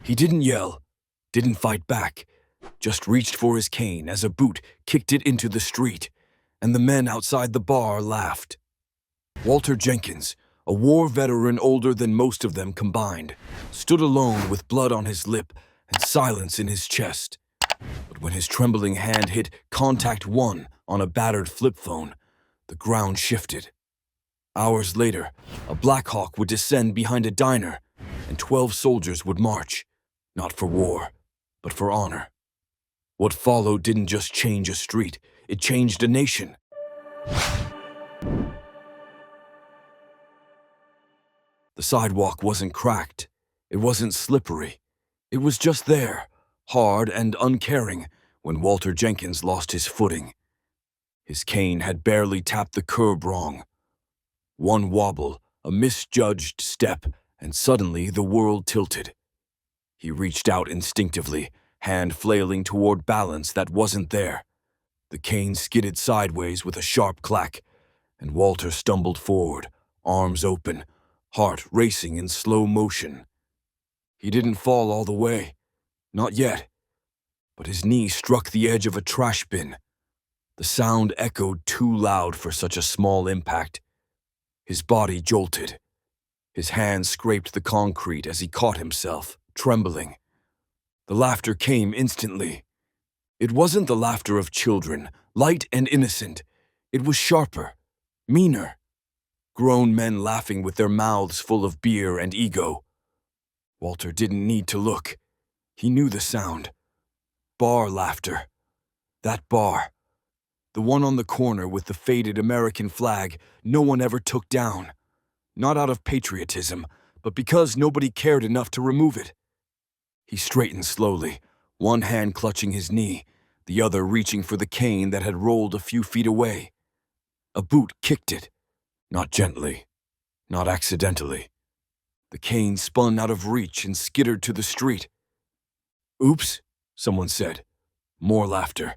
He didn't yell, didn't fight back, just reached for his cane as a boot kicked it into the street, and the men outside the bar laughed. Walter Jenkins, a war veteran older than most of them combined, stood alone with blood on his lip and silence in his chest. But when his trembling hand hit contact 1 on a battered flip phone, the ground shifted. Hours later, a Black Hawk would descend behind a diner, and 12 soldiers would march, not for war, but for honor. What followed didn't just change a street, it changed a nation. The sidewalk wasn't cracked, it wasn't slippery. It was just there, hard and uncaring, when Walter Jenkins lost his footing. His cane had barely tapped the curb wrong. One wobble, a misjudged step, and suddenly the world tilted. He reached out instinctively, hand flailing toward balance that wasn't there. The cane skidded sideways with a sharp clack, and Walter stumbled forward, arms open, heart racing in slow motion. He didn't fall all the way, not yet, but his knee struck the edge of a trash bin. The sound echoed too loud for such a small impact. His body jolted. His hand scraped the concrete as he caught himself, trembling. The laughter came instantly. It wasn't the laughter of children, light and innocent. It was sharper, meaner. Grown men laughing with their mouths full of beer and ego. Walter didn't need to look. He knew the sound. Bar laughter. That bar. The one on the corner with the faded American flag no one ever took down. Not out of patriotism, but because nobody cared enough to remove it. He straightened slowly, one hand clutching his knee, the other reaching for the cane that had rolled a few feet away. A boot kicked it. Not gently, not accidentally. The cane spun out of reach and skittered to the street. "Oops," someone said. More laughter.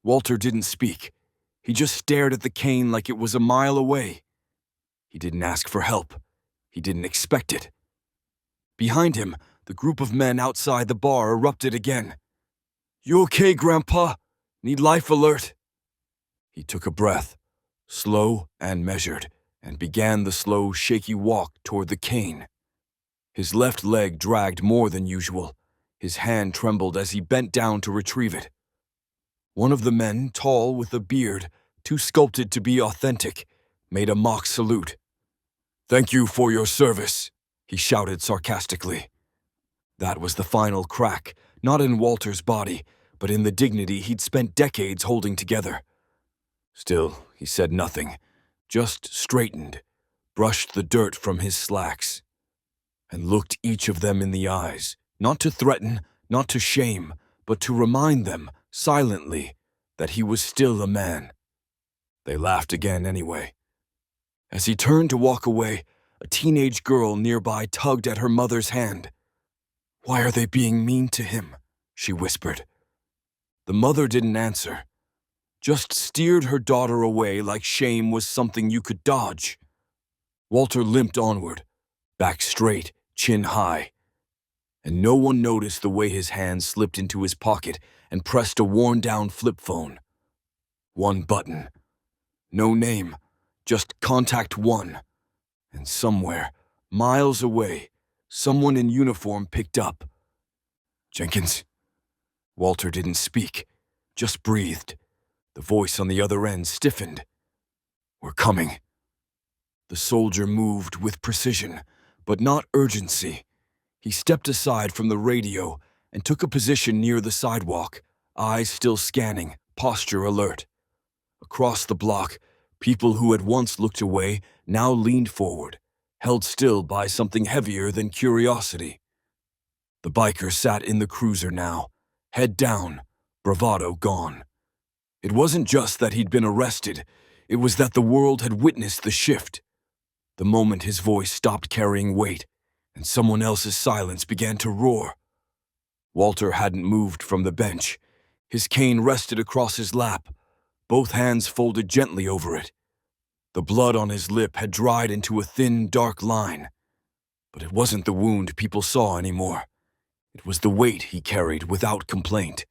Walter didn't speak. He just stared at the cane like it was a mile away. He didn't ask for help. He didn't expect it. Behind him, the group of men outside the bar erupted again. "You okay, Grandpa? Need life alert?" He took a breath, slow and measured, and began the slow, shaky walk toward the cane. His left leg dragged more than usual. His hand trembled as he bent down to retrieve it. One of the men, tall with a beard, too sculpted to be authentic, made a mock salute. "Thank you for your service," he shouted sarcastically. That was the final crack, not in Walter's body, but in the dignity he'd spent decades holding together. Still, he said nothing, just straightened, brushed the dirt from his slacks, and looked each of them in the eyes, not to threaten, not to shame, but to remind them, silently, that he was still a man. They laughed again anyway. As he turned to walk away, a teenage girl nearby tugged at her mother's hand. "Why are they being mean to him?" she whispered. The mother didn't answer, just steered her daughter away like shame was something you could dodge. Walter limped onward, back straight, chin high, and no one noticed the way his hand slipped into his pocket and pressed a worn-down flip phone. One button. No name, just contact 1. And somewhere, miles away, someone in uniform picked up. "Jenkins?" Walter didn't speak, just breathed. The voice on the other end stiffened. "We're coming." The soldier moved with precision, but not urgency. He stepped aside from the radio and took a position near the sidewalk, eyes still scanning, posture alert. Across the block, people who had once looked away now leaned forward, held still by something heavier than curiosity. The biker sat in the cruiser now, head down, bravado gone. It wasn't just that he'd been arrested, it was that the world had witnessed the shift. The moment his voice stopped carrying weight, and someone else's silence began to roar. Walter hadn't moved from the bench. His cane rested across his lap, both hands folded gently over it. The blood on his lip had dried into a thin, dark line. But it wasn't the wound people saw anymore. It was the weight he carried without complaint.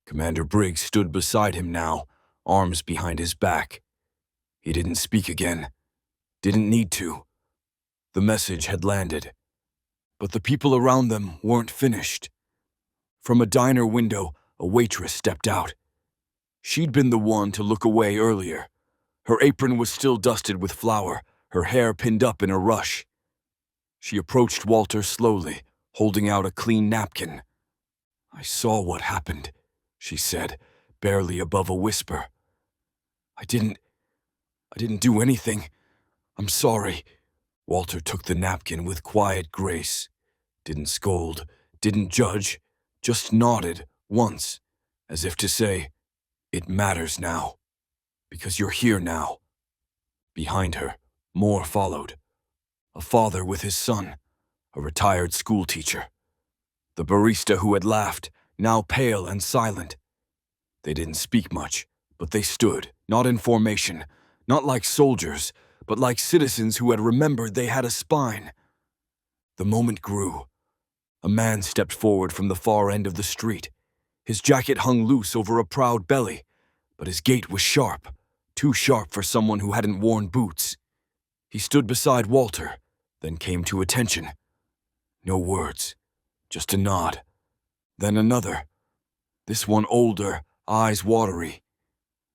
Commander Briggs stood beside him now, arms behind his back. He didn't speak again. Didn't need to. The message had landed. But the people around them weren't finished. From a diner window, a waitress stepped out. She'd been the one to look away earlier. Her apron was still dusted with flour, her hair pinned up in a rush. She approached Walter slowly, holding out a clean napkin. "I saw what happened," she said, barely above a whisper. I didn't do anything. I'm sorry." Walter took the napkin with quiet grace. Didn't scold, didn't judge, just nodded once, as if to say, "It matters now, because you're here now." Behind her, more followed. A father with his son, a retired schoolteacher. The barista who had laughed, now pale and silent. They didn't speak much, but they stood, not in formation, not like soldiers, but like citizens who had remembered they had a spine. The moment grew. A man stepped forward from the far end of the street. His jacket hung loose over a proud belly, but his gait was sharp, too sharp for someone who hadn't worn boots. He stood beside Walter, then came to attention. No words, just a nod. Then another. This one older, eyes watery.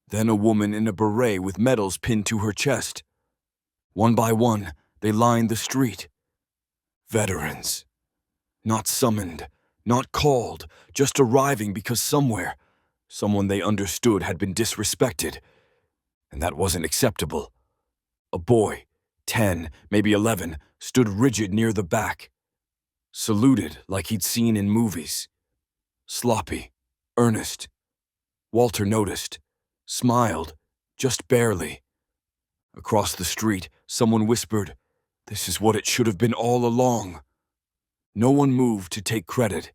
Then a woman in a beret with medals pinned to her chest. One by one, they lined the street. Veterans. Not summoned, not called, just arriving because somewhere, someone they understood had been disrespected. And that wasn't acceptable. A boy, 10, maybe 11, stood rigid near the back. Saluted like he'd seen in movies. Sloppy, earnest. Walter noticed, smiled, just barely. Across the street, someone whispered, "This is what it should have been all along." No one moved to take credit.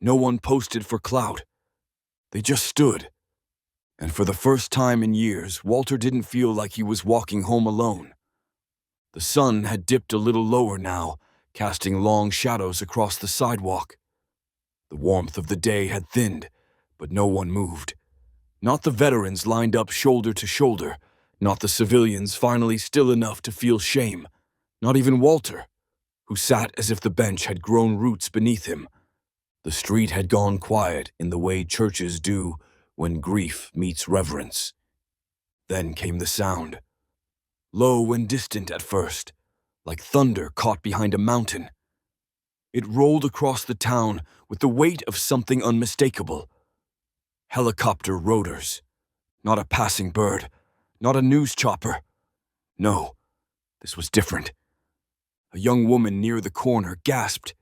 No one posted for clout. They just stood. And for the first time in years, Walter didn't feel like he was walking home alone. The sun had dipped a little lower now, casting long shadows across the sidewalk. The warmth of the day had thinned, but no one moved. Not the veterans lined up shoulder to shoulder, not the civilians finally still enough to feel shame, not even Walter, who sat as if the bench had grown roots beneath him. The street had gone quiet in the way churches do when grief meets reverence. Then came the sound. Low and distant at first, like thunder caught behind a mountain. It rolled across the town with the weight of something unmistakable. Helicopter rotors. Not a passing bird, not a news chopper. No, this was different. A young woman near the corner gasped,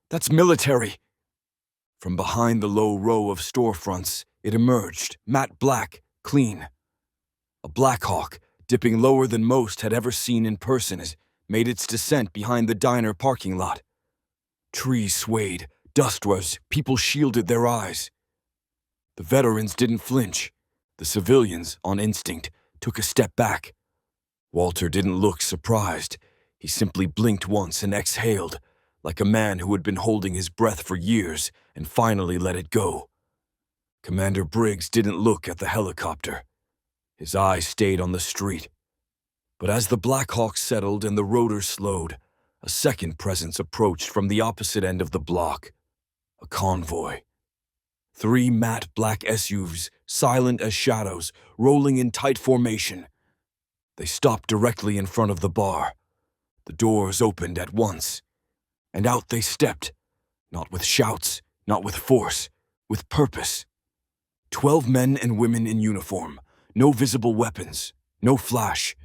"That's military!" From behind the low row of storefronts, it emerged, matte black, clean. A Black Hawk, dipping lower than most had ever seen in person, made its descent behind the diner parking lot. Trees swayed, dust rose, people shielded their eyes. The veterans didn't flinch. The civilians, on instinct, took a step back. Walter didn't look surprised. He simply blinked once and exhaled, like a man who had been holding his breath for years and finally let it go. Commander Briggs didn't look at the helicopter. His eyes stayed on the street. But as the Black Hawk settled and the rotor slowed, a second presence approached from the opposite end of the block. A convoy. 3 matte black SUVs, silent as shadows, rolling in tight formation. They stopped directly in front of the bar. The doors opened at once. And out they stepped, not with shouts, not with force, with purpose. 12 men and women in uniform, no visible weapons, no flash,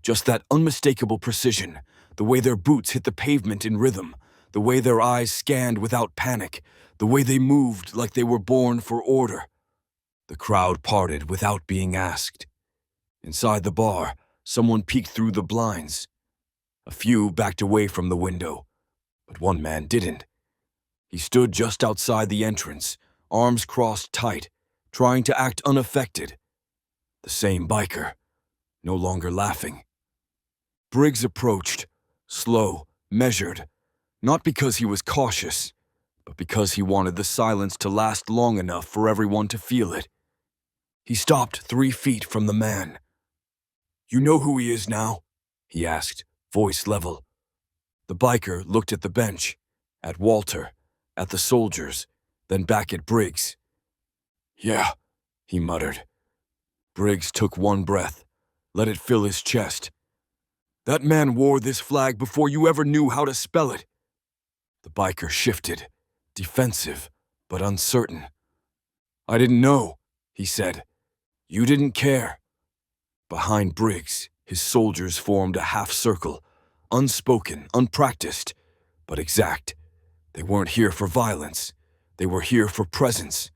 just that unmistakable precision, the way their boots hit the pavement in rhythm, the way their eyes scanned without panic, the way they moved like they were born for order. The crowd parted without being asked. Inside the bar, someone peeked through the blinds. A few backed away from the window, but one man didn't. He stood just outside the entrance, arms crossed tight, trying to act unaffected. The same biker, no longer laughing. Briggs approached, slow, measured, not because he was cautious, but because he wanted the silence to last long enough for everyone to feel it. He stopped 3 feet from the man. "You know who he is now?" he asked, voice level. The biker looked at the bench, at Walter, at the soldiers, then back at Briggs. "Yeah," he muttered. Briggs took one breath, let it fill his chest. "That man wore this flag before you ever knew how to spell it." The biker shifted, defensive, but uncertain. "I didn't know," he said. "You didn't care." Behind Briggs, his soldiers formed a half circle, unspoken, unpracticed, but exact. They weren't here for violence. They were here for presence.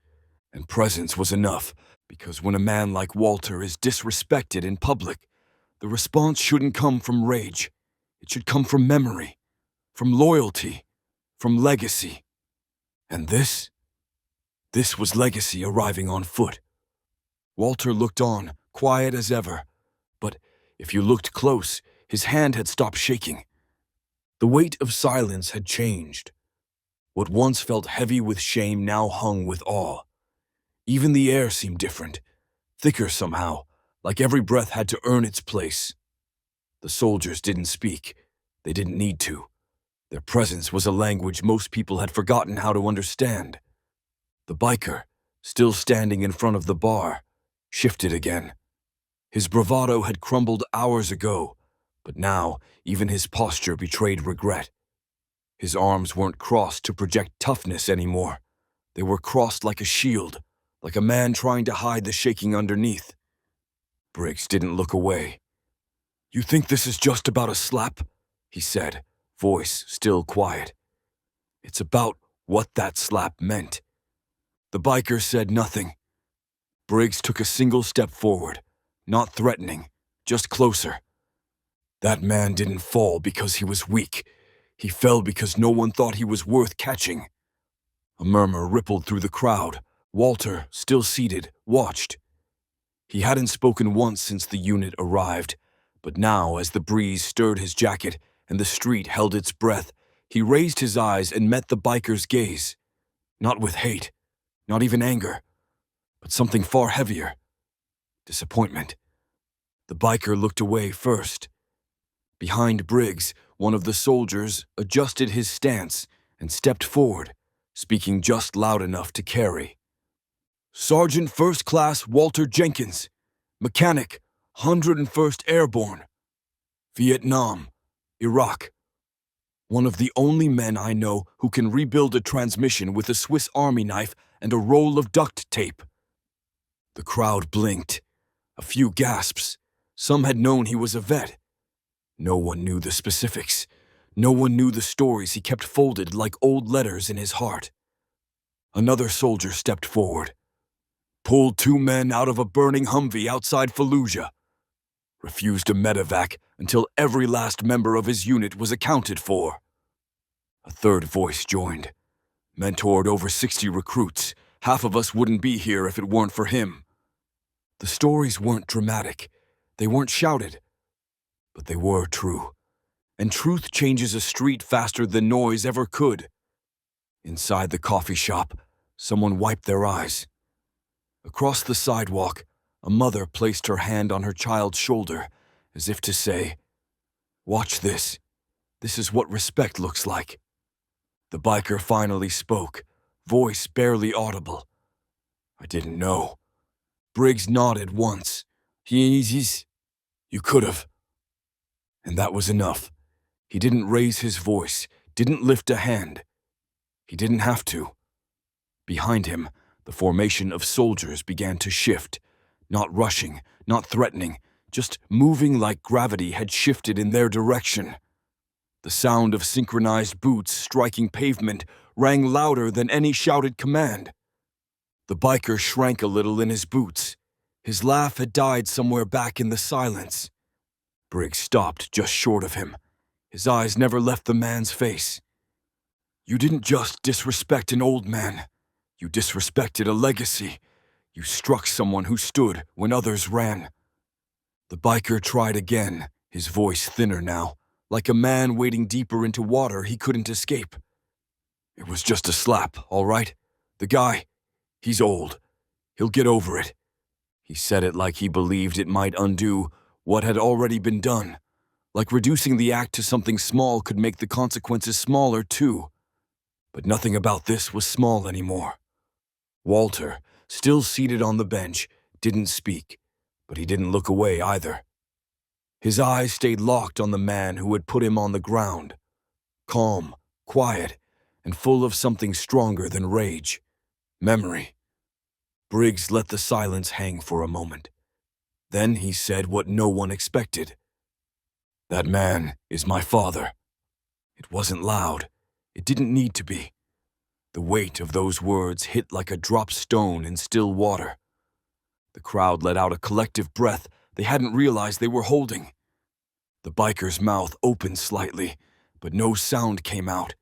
And presence was enough, because when a man like Walter is disrespected in public, the response shouldn't come from rage. It should come from memory, from loyalty, from legacy. And this was legacy arriving on foot. Walter looked on, quiet as ever, but if you looked close, his hand had stopped shaking. The weight of silence had changed. What once felt heavy with shame now hung with awe. Even the air seemed different, thicker somehow, like every breath had to earn its place. The soldiers didn't speak. They didn't need to. Their presence was a language most people had forgotten how to understand. The biker, still standing in front of the bar, shifted again. His bravado had crumbled hours ago, but now even his posture betrayed regret. His arms weren't crossed to project toughness anymore. They were crossed like a shield, like a man trying to hide the shaking underneath. Briggs didn't look away. "You think this is just about a slap?" he said, voice still quiet. "It's about what that slap meant." The biker said nothing. Briggs took a single step forward, not threatening, just closer. "That man didn't fall because he was weak. He fell because no one thought he was worth catching." A murmur rippled through the crowd. Walter, still seated, watched. He hadn't spoken once since the unit arrived, but now, as the breeze stirred his jacket and the street held its breath, he raised his eyes and met the biker's gaze. Not with hate, not even anger, but something far heavier. Disappointment. The biker looked away first. Behind Briggs, one of the soldiers adjusted his stance and stepped forward, speaking just loud enough to carry. "Sergeant First Class Walter Jenkins, mechanic, 101st Airborne, Vietnam, Iraq. One of the only men I know who can rebuild a transmission with a Swiss Army knife and a roll of duct tape." The crowd blinked. A few gasps. Some had known he was a vet. No one knew the specifics. No one knew the stories he kept folded like old letters in his heart. Another soldier stepped forward. "Pulled 2 men out of a burning Humvee outside Fallujah. Refused a medevac until every last member of his unit was accounted for." A third voice joined. "Mentored over 60 recruits. Half of us wouldn't be here if it weren't for him." The stories weren't dramatic. They weren't shouted. But they were true. And truth changes a street faster than noise ever could. Inside the coffee shop, someone wiped their eyes. Across the sidewalk, a mother placed her hand on her child's shoulder, as if to say, "Watch this. This is what respect looks like." The biker finally spoke, voice barely audible. "I didn't know." Briggs nodded once. "He's... You could have." And that was enough. He didn't raise his voice, didn't lift a hand. He didn't have to. Behind him, the formation of soldiers began to shift, not rushing, not threatening, just moving like gravity had shifted in their direction. The sound of synchronized boots striking pavement rang louder than any shouted command. The biker shrank a little in his boots. His laugh had died somewhere back in the silence. Briggs stopped just short of him. His eyes never left the man's face. "You didn't just disrespect an old man. You disrespected a legacy. You struck someone who stood when others ran." The biker tried again, his voice thinner now, like a man wading deeper into water he couldn't escape. It was just a slap, all right? The guy, he's old. He'll get over it. He said it like he believed it might undo what had already been done, like reducing the act to something small could make the consequences smaller too. But nothing about this was small anymore. Walter, still seated on the bench, didn't speak, but he didn't look away either. His eyes stayed locked on the man who had put him on the ground, calm, quiet, and full of something stronger than rage. Memory. Briggs let the silence hang for a moment. Then he said what no one expected. "That man is my father." It wasn't loud. It didn't need to be. The weight of those words hit like a dropped stone in still water. The crowd let out a collective breath they hadn't realized they were holding. The biker's mouth opened slightly, but no sound came out.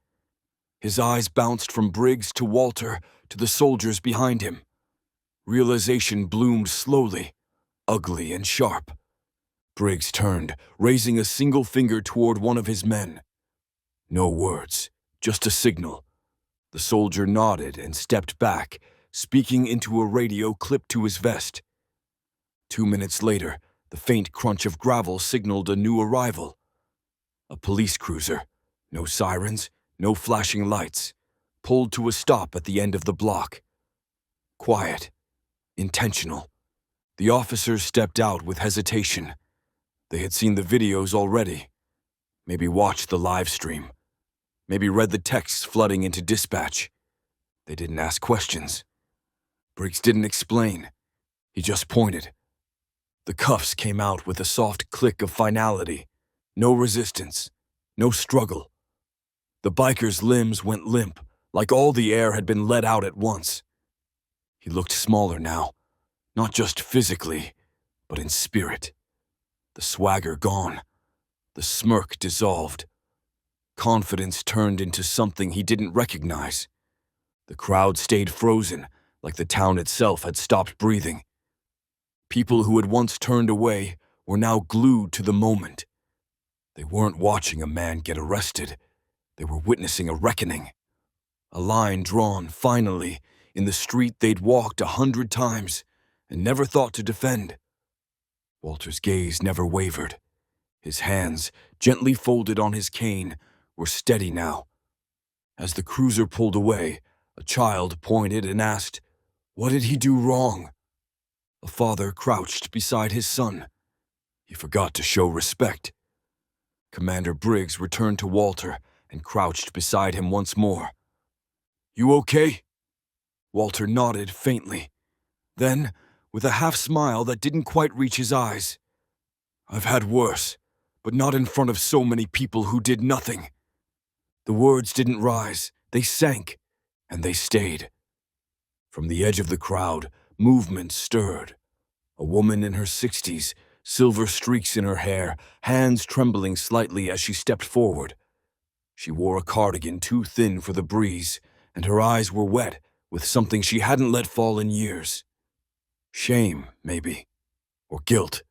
His eyes bounced from Briggs to Walter to the soldiers behind him. Realization bloomed slowly, ugly and sharp. Briggs turned, raising a single finger toward one of his men. No words, just a signal. The soldier nodded and stepped back, speaking into a radio clipped to his vest. 2 minutes later, the faint crunch of gravel signaled a new arrival. A police cruiser, no sirens, no flashing lights, pulled to a stop at the end of the block. Quiet, intentional. The officers stepped out with hesitation. They had seen the videos already. Maybe watched the live stream. Maybe read the texts flooding into dispatch. They didn't ask questions. Briggs didn't explain. He just pointed. The cuffs came out with a soft click of finality. No resistance. No struggle. The biker's limbs went limp, like all the air had been let out at once. He looked smaller now, not just physically, but in spirit. The swagger gone. The smirk dissolved. Confidence turned into something he didn't recognize. The crowd stayed frozen, like the town itself had stopped breathing. People who had once turned away were now glued to the moment. They weren't watching a man get arrested. They were witnessing a reckoning. A line drawn, finally, in the street they'd walked 100 times and never thought to defend. Walter's gaze never wavered. His hands, gently folded on his cane, were steady now. As the cruiser pulled away, a child pointed and asked, "What did he do wrong?" A father crouched beside his son. He forgot to show respect. Commander Briggs returned to Walter and crouched beside him once more. "You okay?" Walter nodded faintly. Then, with a half-smile that didn't quite reach his eyes, "I've had worse, but not in front of so many people who did nothing." The words didn't rise, they sank, and they stayed. From the edge of the crowd, movement stirred. A woman in her 60s, silver streaks in her hair, hands trembling slightly as she stepped forward. She wore a cardigan too thin for the breeze, and her eyes were wet with something she hadn't let fall in years. Shame, maybe, or guilt.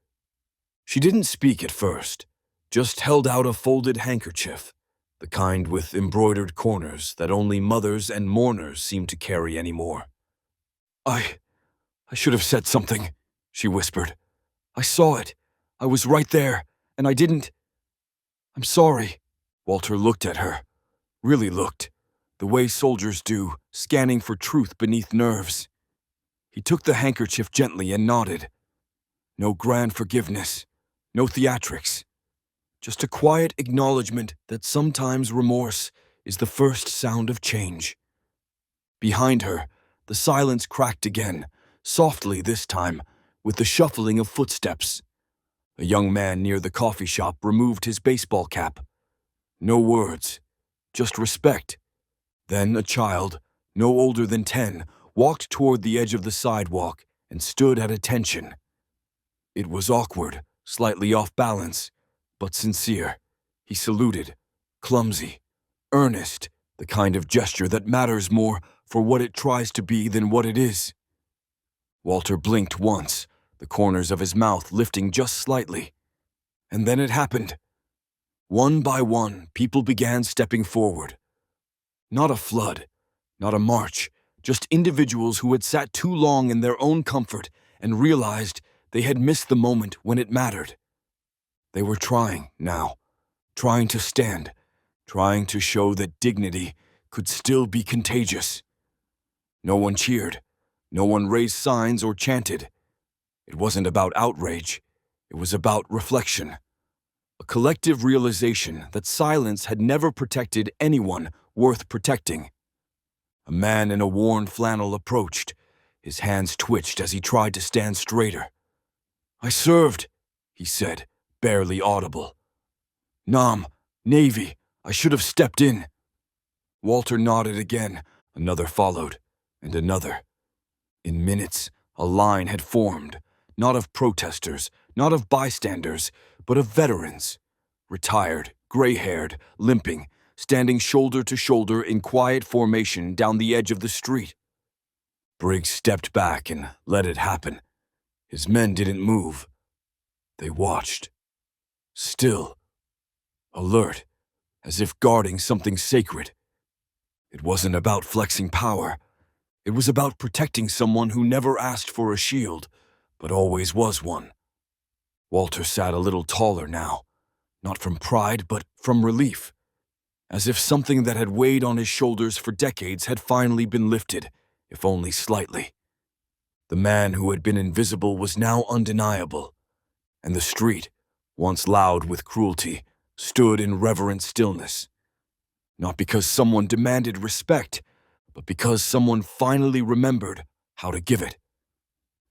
She didn't speak at first, just held out a folded handkerchief, the kind with embroidered corners that only mothers and mourners seem to carry anymore. I should have said something," she whispered. "I saw it. I was right there, and I didn't. I'm sorry." Walter looked at her, really looked, the way soldiers do, scanning for truth beneath nerves. He took the handkerchief gently and nodded. No grand forgiveness, no theatrics. Just a quiet acknowledgement that sometimes remorse is the first sound of change. Behind her, the silence cracked again, softly this time, with the shuffling of footsteps. A young man near the coffee shop removed his baseball cap. No words, just respect. Then a child, no older than 10, walked toward the edge of the sidewalk and stood at attention. It was awkward, slightly off balance, but sincere. He saluted, clumsy, earnest, the kind of gesture that matters more for what it tries to be than what it is. Walter blinked once, the corners of his mouth lifting just slightly. And then it happened. One by one, people began stepping forward. Not a flood, not a march, just individuals who had sat too long in their own comfort and realized they had missed the moment when it mattered. They were trying now, trying to stand, trying to show that dignity could still be contagious. No one cheered, no one raised signs or chanted. It wasn't about outrage, it was about reflection. A collective realization that silence had never protected anyone worth protecting. A man in a worn flannel approached. His hands twitched as he tried to stand straighter. "I served," he said, barely audible. "Nam, Navy, I should have stepped in." Walter nodded again. Another followed, and another. In minutes, a line had formed, not of protesters, not of bystanders, but of veterans. Retired, gray-haired, limping, standing shoulder to shoulder in quiet formation down the edge of the street. Briggs stepped back and let it happen. His men didn't move. They watched. Still. Alert, as if guarding something sacred. It wasn't about flexing power. It was about protecting someone who never asked for a shield, but always was one. Walter sat a little taller now, not from pride, but from relief, as if something that had weighed on his shoulders for decades had finally been lifted, if only slightly. The man who had been invisible was now undeniable, and the street, once loud with cruelty, stood in reverent stillness. Not because someone demanded respect, but because someone finally remembered how to give it.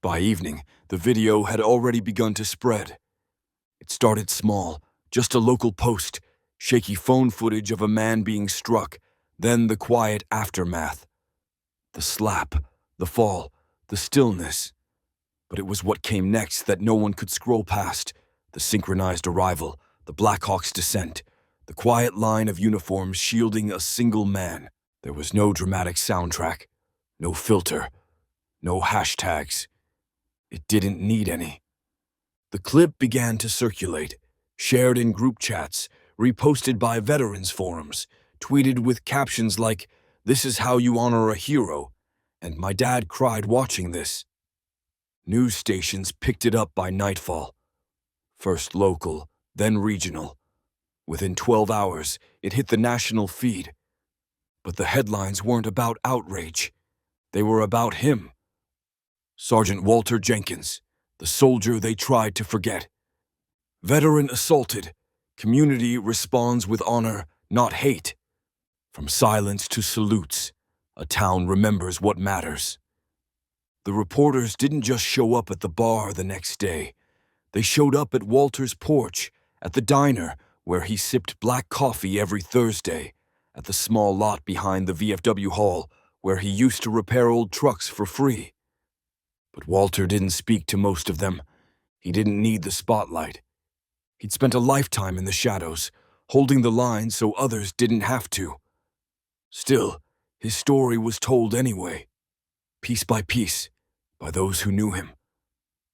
By evening, the video had already begun to spread. It started small, just a local post, shaky phone footage of a man being struck, then the quiet aftermath. The slap, the fall, the stillness. But it was what came next that no one could scroll past. The synchronized arrival, the Blackhawks' descent, the quiet line of uniforms shielding a single man. There was no dramatic soundtrack, no filter, no hashtags. It didn't need any. The clip began to circulate, shared in group chats, reposted by veterans forums, tweeted with captions like, "This is how you honor a hero," and "My dad cried watching this." News stations picked it up by nightfall. First local, then regional. Within 12 hours, it hit the national feed. But the headlines weren't about outrage. They were about him. Sergeant Walter Jenkins, the soldier they tried to forget. Veteran assaulted. Community responds with honor, not hate. From silence to salutes, a town remembers what matters. The reporters didn't just show up at the bar the next day. They showed up at Walter's porch, at the diner where he sipped black coffee every Thursday, at the small lot behind the VFW hall where he used to repair old trucks for free. But Walter didn't speak to most of them. He didn't need the spotlight. He'd spent a lifetime in the shadows, holding the line so others didn't have to. Still, his story was told anyway, piece by piece, by those who knew him.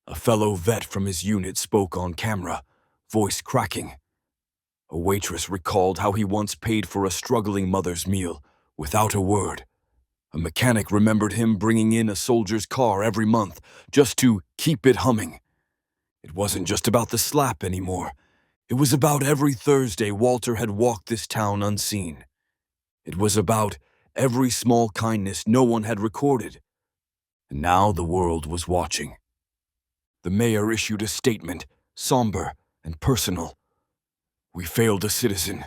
A fellow vet from his unit spoke on camera, voice cracking. A waitress recalled how he once paid for a struggling mother's meal, without a word. A mechanic remembered him bringing in a soldier's car every month, just to keep it humming. It wasn't just about the slap anymore. It was about every Thursday Walter had walked this town unseen. It was about every small kindness no one had recorded. And now the world was watching. The mayor issued a statement, somber and personal. "We failed a citizen,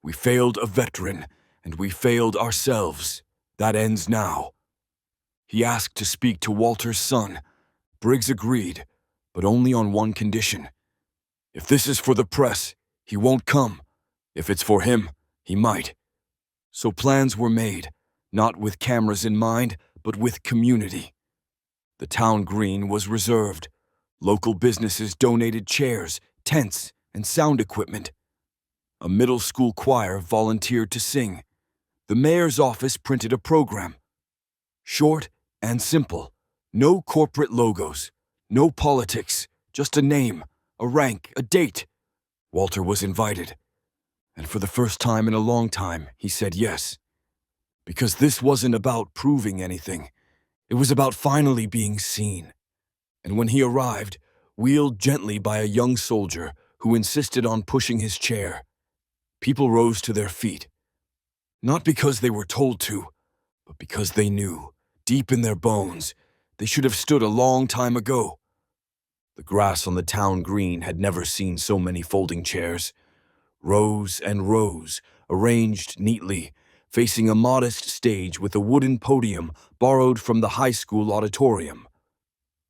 we failed a veteran, and we failed ourselves. That ends now." He asked to speak to Walter's son. Briggs agreed, but only on one condition. If this is for the press, he won't come. If it's for him, he might. So plans were made, not with cameras in mind, but with community. The town green was reserved. Local businesses donated chairs, tents, and sound equipment. A middle school choir volunteered to sing. The mayor's office printed a program. Short and simple. No corporate logos. No politics. Just a name, a rank, a date. Walter was invited. And for the first time in a long time, he said yes. Because this wasn't about proving anything. It was about finally being seen. And when he arrived, wheeled gently by a young soldier who insisted on pushing his chair, people rose to their feet. Not because they were told to, but because they knew, deep in their bones, they should have stood a long time ago. The grass on the town green had never seen so many folding chairs. Rows and rows, arranged neatly, facing a modest stage with a wooden podium borrowed from the high school auditorium.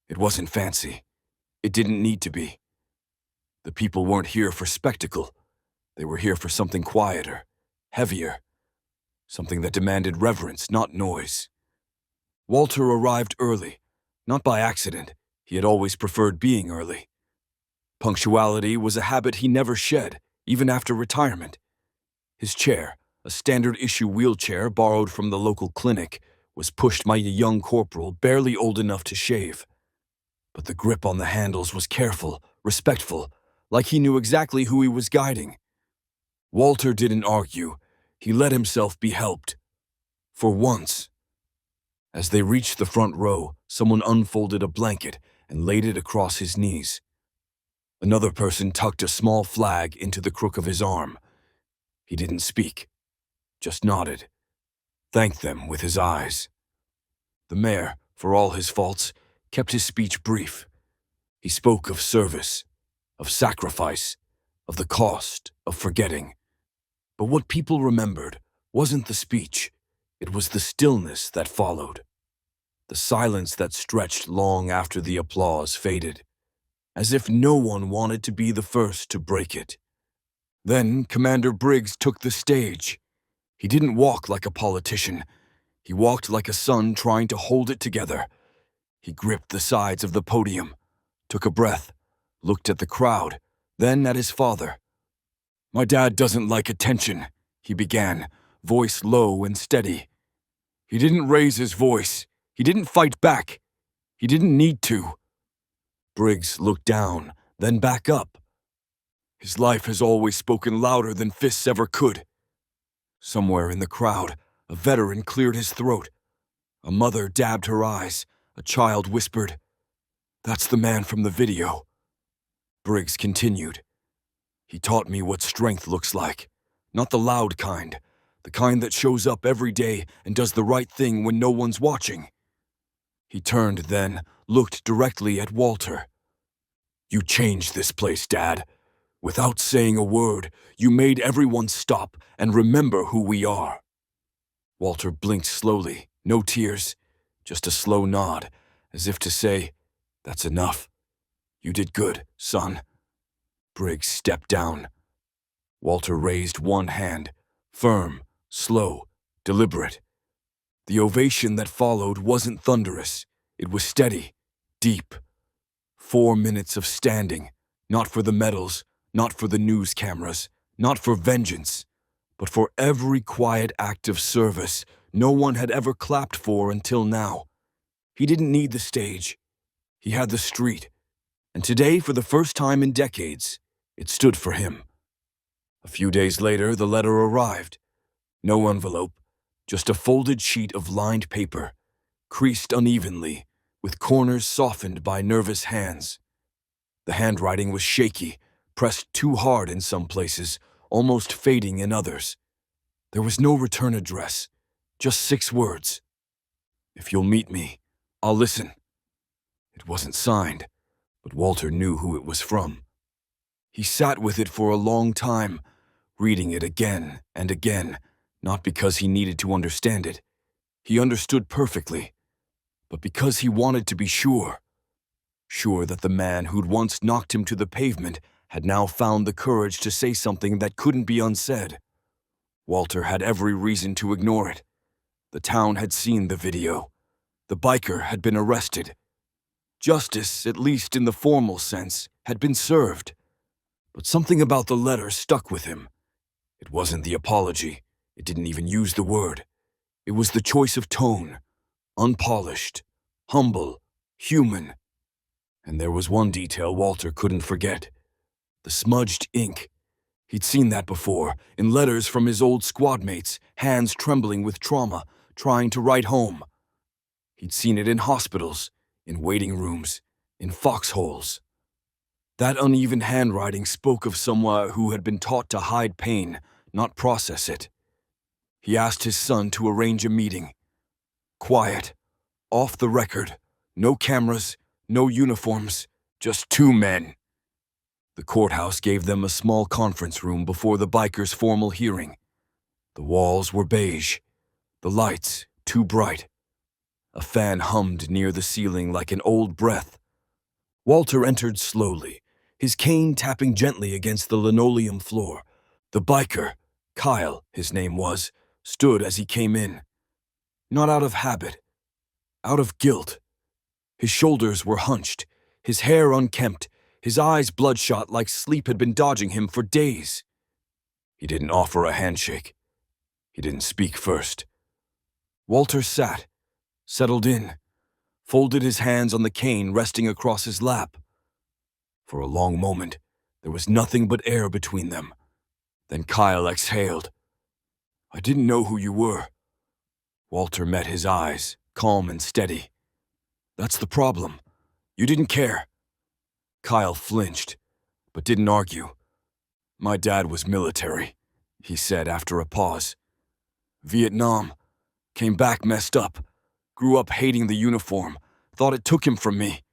It wasn't fancy. It didn't need to be. The people weren't here for spectacle. They were here for something quieter, heavier, something that demanded reverence, not noise. Walter arrived early, not by accident. He had always preferred being early. Punctuality was a habit he never shed, even after retirement. His chair, a standard-issue wheelchair borrowed from the local clinic, was pushed by a young corporal barely old enough to shave. But the grip on the handles was careful, respectful, like he knew exactly who he was guiding. Walter didn't argue. He let himself be helped. For once. As they reached the front row, someone unfolded a blanket and laid it across his knees. Another person tucked a small flag into the crook of his arm. He didn't speak, just nodded, thanked them with his eyes. The mayor, for all his faults, kept his speech brief. He spoke of service, of sacrifice, of the cost of forgetting. But what people remembered wasn't the speech, it was the stillness that followed. The silence that stretched long after the applause faded, as if no one wanted to be the first to break it. Then Commander Briggs took the stage. He didn't walk like a politician. He walked like a son trying to hold it together. He gripped the sides of the podium, took a breath, looked at the crowd, then at his father. "My dad doesn't like attention," he began, voice low and steady. He didn't raise his voice. He didn't fight back. He didn't need to. Briggs looked down, then back up. His life has always spoken louder than fists ever could. Somewhere in the crowd, a veteran cleared his throat. A mother dabbed her eyes. A child whispered, "That's the man from the video." Briggs continued. "He taught me what strength looks like. Not the loud kind. The kind that shows up every day and does the right thing when no one's watching." He turned then, looked directly at Walter. "You changed this place, Dad. Without saying a word, you made everyone stop and remember who we are." Walter blinked slowly, no tears, just a slow nod, as if to say, "That's enough. You did good, son." Briggs stepped down. Walter raised one hand, firm, slow, deliberate. The ovation that followed wasn't thunderous. It was steady, deep. 4 minutes of standing, not for the medals, not for the news cameras, not for vengeance, but for every quiet act of service no one had ever clapped for until now. He didn't need the stage. He had the street. And today, for the first time in decades, it stood for him. A few days later, the letter arrived. No envelope, just a folded sheet of lined paper, creased unevenly, with corners softened by nervous hands. The handwriting was shaky, pressed too hard in some places, almost fading in others. There was no return address, just 6 words. "If you'll meet me, I'll listen." It wasn't signed, but Walter knew who it was from. He sat with it for a long time, reading it again and again, not because he needed to understand it. He understood perfectly, but because he wanted to be sure. Sure that the man who'd once knocked him to the pavement had now found the courage to say something that couldn't be unsaid. Walter had every reason to ignore it. The town had seen the video. The biker had been arrested. Justice, at least in the formal sense, had been served. But something about the letter stuck with him. It wasn't the apology. It didn't even use the word. It was the choice of tone. Unpolished, humble, human. And there was one detail Walter couldn't forget. The smudged ink. He'd seen that before, in letters from his old squad mates, hands trembling with trauma, trying to write home. He'd seen it in hospitals, in waiting rooms, in foxholes. That uneven handwriting spoke of someone who had been taught to hide pain, not process it. He asked his son to arrange a meeting. Quiet, off the record, no cameras, no uniforms, just two men. The courthouse gave them a small conference room before the bikers' formal hearing. The walls were beige, the lights too bright. A fan hummed near the ceiling like an old breath. Walter entered slowly, his cane tapping gently against the linoleum floor. The biker, Kyle, his name was, stood as he came in. Not out of habit, out of guilt. His shoulders were hunched, his hair unkempt, his eyes bloodshot like sleep had been dodging him for days. He didn't offer a handshake. He didn't speak first. Walter sat, settled in, folded his hands on the cane resting across his lap. For a long moment, there was nothing but air between them. Then Kyle exhaled. "I didn't know who you were." Walter met his eyes, calm and steady. "That's the problem. You didn't care." Kyle flinched, but didn't argue. "My dad was military," he said after a pause. "Vietnam. Came back messed up. Grew up hating the uniform. Thought it took him from me."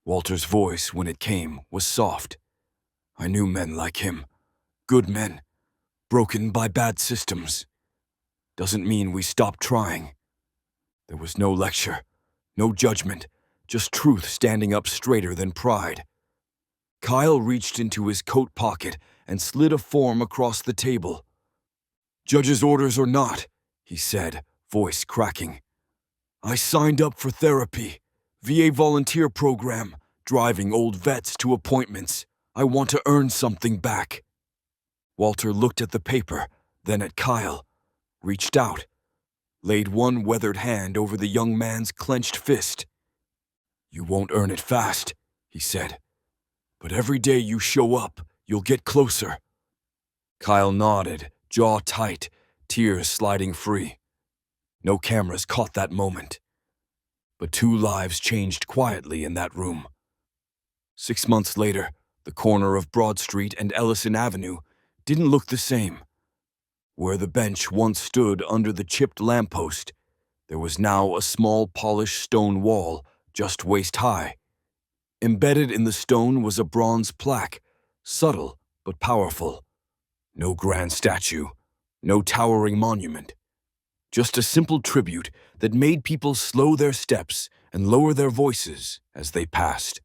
Walter's voice, when it came, was soft. "I knew men like him. Good men. Broken by bad systems. Doesn't mean we stopped trying." There was no lecture, no judgment, just truth standing up straighter than pride. Kyle reached into his coat pocket and slid a form across the table. "Judge's orders or not," he said, voice cracking. "I signed up for therapy, VA volunteer program, driving old vets to appointments. I want to earn something back." Walter looked at the paper, then at Kyle, reached out, laid one weathered hand over the young man's clenched fist. "You won't earn it fast," he said. "But every day you show up, you'll get closer." Kyle nodded, jaw tight, tears sliding free. No cameras caught that moment. But two lives changed quietly in that room. 6 months later, the corner of Broad Street and Ellison Avenue didn't look the same. Where the bench once stood under the chipped lamppost, there was now a small polished stone wall just waist high. Embedded in the stone was a bronze plaque, subtle but powerful. No grand statue, no towering monument. Just a simple tribute that made people slow their steps and lower their voices as they passed.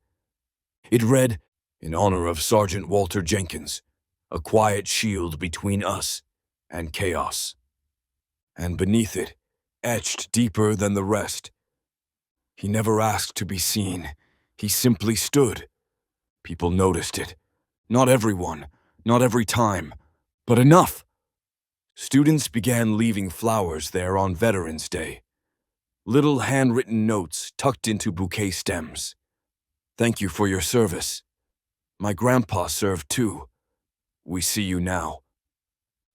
It read, "In honor of Sergeant Walter Jenkins, a quiet shield between us and chaos." And beneath it, etched deeper than the rest, "He never asked to be seen. He simply stood." People noticed it. Not everyone, not every time, but enough. Students began leaving flowers there on Veterans Day. Little handwritten notes tucked into bouquet stems. "Thank you for your service. My grandpa served too. We see you now."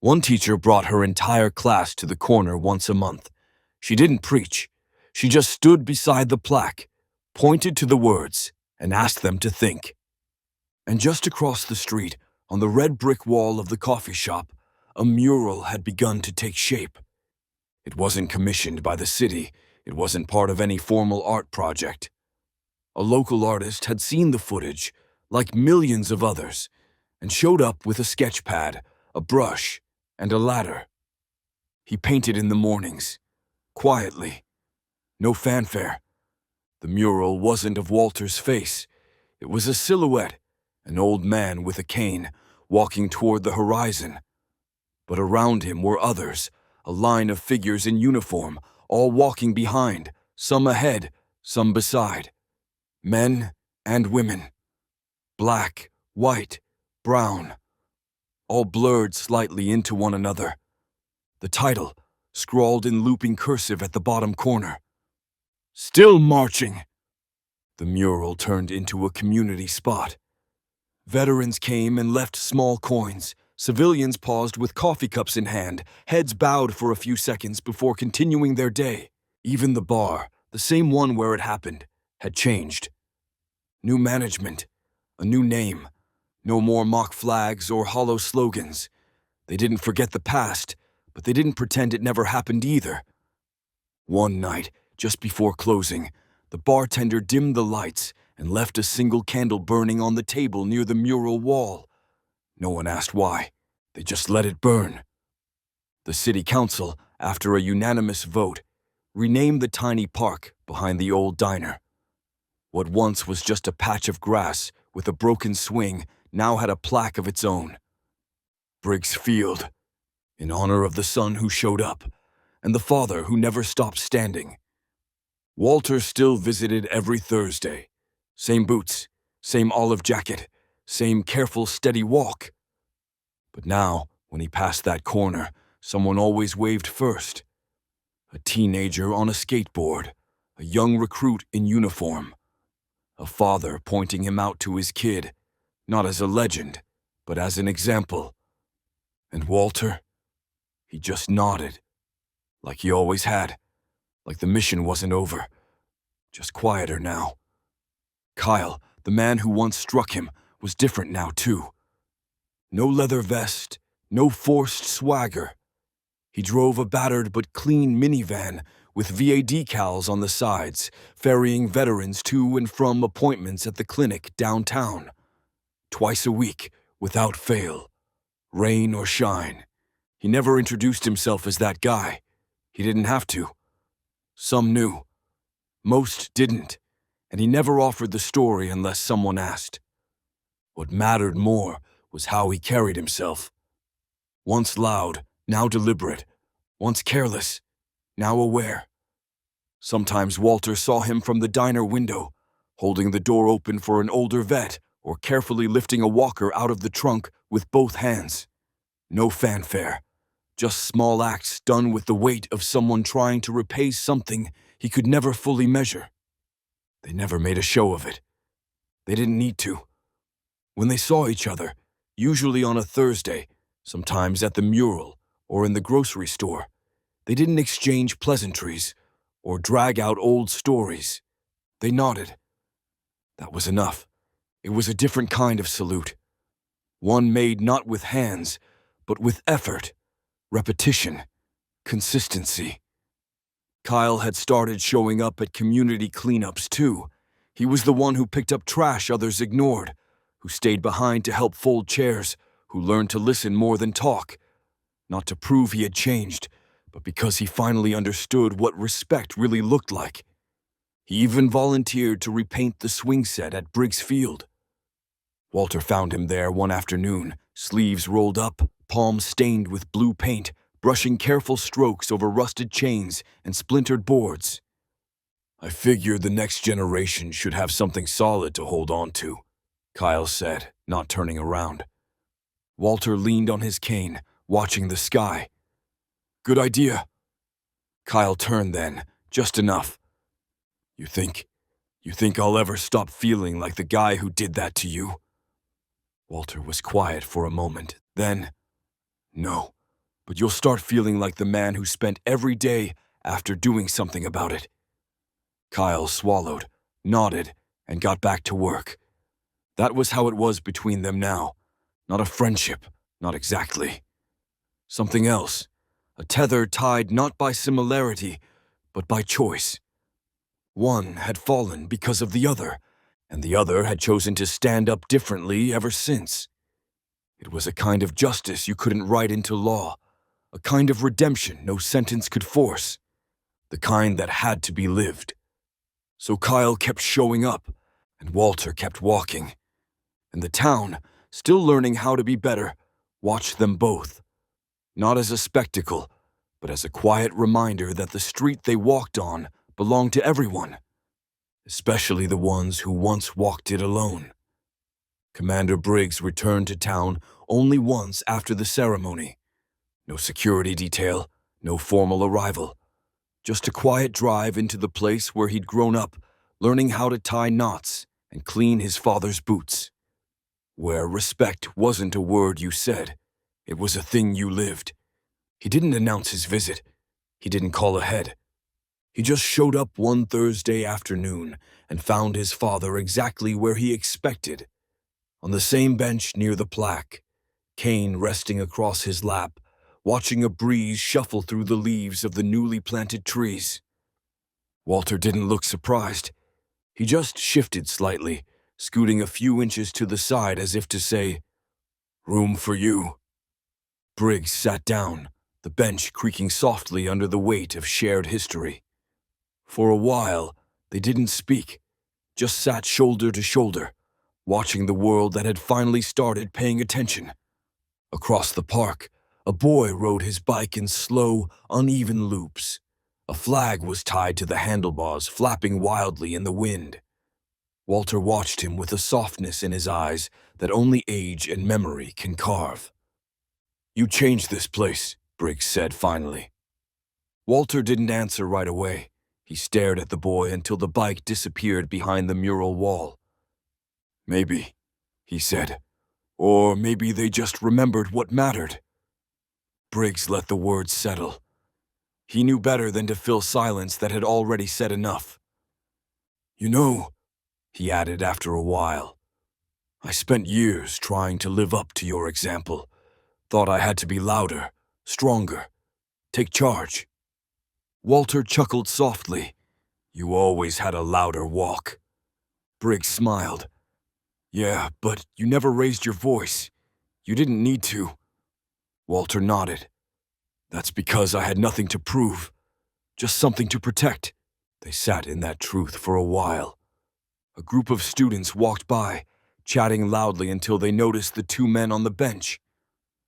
One teacher brought her entire class to the corner once a month. She didn't preach. She just stood beside the plaque, pointed to the words, and asked them to think. And just across the street, on the red brick wall of the coffee shop, a mural had begun to take shape. It wasn't commissioned by the city. It wasn't part of any formal art project. A local artist had seen the footage, like millions of others, and showed up with a sketch pad, a brush, and a ladder. He painted in the mornings, quietly, no fanfare. The mural wasn't of Walter's face. It was a silhouette, an old man with a cane, walking toward the horizon. But around him were others, a line of figures in uniform, all walking behind, some ahead, some beside. Men and women. Black, white, brown. All blurred slightly into one another. The title, scrawled in looping cursive at the bottom corner. "Still marching." The mural turned into a community spot. Veterans came and left small coins. Civilians paused with coffee cups in hand, heads bowed for a few seconds before continuing their day. Even the bar, the same one where it happened, had changed. New management, a new name, no more mock flags or hollow slogans. They didn't forget the past, but they didn't pretend it never happened either. One night, just before closing, the bartender dimmed the lights and left a single candle burning on the table near the mural wall. No one asked why. They just let it burn. The city council, after a unanimous vote, renamed the tiny park behind the old diner. What once was just a patch of grass with a broken swing now had a plaque of its own. Briggs Field, in honor of the son who showed up and the father who never stopped standing. Walter still visited every Thursday. Same boots, same olive jacket, same careful, steady walk. But now, when he passed that corner, someone always waved first. A teenager on a skateboard, a young recruit in uniform. A father pointing him out to his kid, not as a legend, but as an example. And Walter? He just nodded, like he always had, like the mission wasn't over, just quieter now. Kyle, the man who once struck him, was different now too. No leather vest, no forced swagger. He drove a battered but clean minivan with VA decals on the sides, ferrying veterans to and from appointments at the clinic downtown. Twice a week, without fail, rain or shine. He never introduced himself as that guy. He didn't have to. Some knew. Most didn't, and he never offered the story unless someone asked. What mattered more was how he carried himself. Once loud, now deliberate. Once careless, now aware. Sometimes Walter saw him from the diner window, holding the door open for an older vet or carefully lifting a walker out of the trunk with both hands. No fanfare, just small acts done with the weight of someone trying to repay something he could never fully measure. They never made a show of it. They didn't need to. When they saw each other, usually on a Thursday, sometimes at the Mural or in the grocery store, they didn't exchange pleasantries or drag out old stories. They nodded. That was enough. It was a different kind of salute. One made not with hands, but with effort, repetition, consistency. Kyle had started showing up at community cleanups too. He was the one who picked up trash others ignored, who stayed behind to help fold chairs, who learned to listen more than talk. Not to prove he had changed, but because he finally understood what respect really looked like. He even volunteered to repaint the swing set at Briggs Field. Walter found him there one afternoon, sleeves rolled up, palms stained with blue paint, brushing careful strokes over rusted chains and splintered boards. I figured the next generation should have something solid to hold on to, Kyle said, not turning around. Walter leaned on his cane, watching the sky. Good idea. Kyle turned then, just enough. You think I'll ever stop feeling like the guy who did that to you? Walter was quiet for a moment. Then, no, but you'll start feeling like the man who spent every day after doing something about it. Kyle swallowed, nodded, and got back to work. That was how it was between them now. Not a friendship, not exactly. Something else, a tether tied not by similarity, but by choice. One had fallen because of the other, and the other had chosen to stand up differently ever since. It was a kind of justice you couldn't write into law, a kind of redemption no sentence could force, the kind that had to be lived. So Kyle kept showing up, and Walter kept walking. And the town, still learning how to be better, watched them both. Not as a spectacle, but as a quiet reminder that the street they walked on belonged to everyone, especially the ones who once walked it alone. Commander Briggs returned to town only once after the ceremony. No security detail, no formal arrival. Just a quiet drive into the place where he'd grown up, learning how to tie knots and clean his father's boots. where respect wasn't a word you said, it was a thing you lived. He didn't announce his visit. He didn't call ahead. He just showed up one Thursday afternoon and found his father exactly where he expected, on the same bench near the plaque, Kane resting across his lap, watching a breeze shuffle through the leaves of the newly planted trees. Walter didn't look surprised. He just shifted slightly, scooting a few inches to the side as if to say, "Room for you." Briggs sat down, the bench creaking softly under the weight of shared history. For a while, they didn't speak, just sat shoulder to shoulder, watching the world that had finally started paying attention. Across the park, a boy rode his bike in slow, uneven loops. A flag was tied to the handlebars, flapping wildly in the wind. Walter watched him with a softness in his eyes that only age and memory can carve. "You changed this place," Briggs said finally. Walter didn't answer right away. He stared at the boy until the bike disappeared behind the mural wall. "Maybe," he said, "or maybe they just remembered what mattered." Briggs let the words settle. He knew better than to fill silence that had already said enough. "You know," he added after a while, "I spent years trying to live up to your example. Thought I had to be louder, stronger, take charge." Walter chuckled softly. "You always had a louder walk." Briggs smiled. "Yeah, but you never raised your voice. You didn't need to." Walter nodded. "That's because I had nothing to prove, just something to protect." They sat in that truth for a while. A group of students walked by, chatting loudly until they noticed the two men on the bench.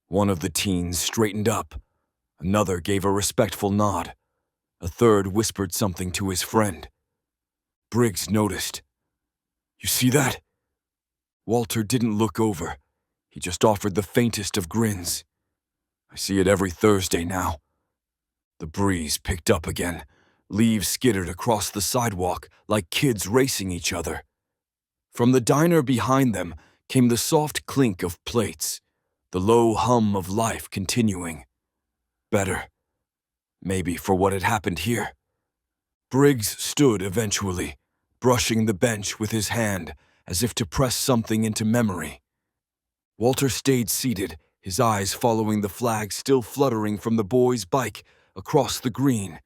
One of the teens straightened up. Another gave a respectful nod. A third whispered something to his friend. Briggs noticed. "You see that?" Walter didn't look over. He just offered the faintest of grins. "I see it every Thursday now." The breeze picked up again. Leaves skittered across the sidewalk like kids racing each other. From the diner behind them came the soft clink of plates, the low hum of life continuing. Better. Maybe for what had happened here. Briggs stood eventually, brushing the bench with his hand as if to press something into memory. Walter stayed seated, his eyes following the flag still fluttering from the boy's bike across the green.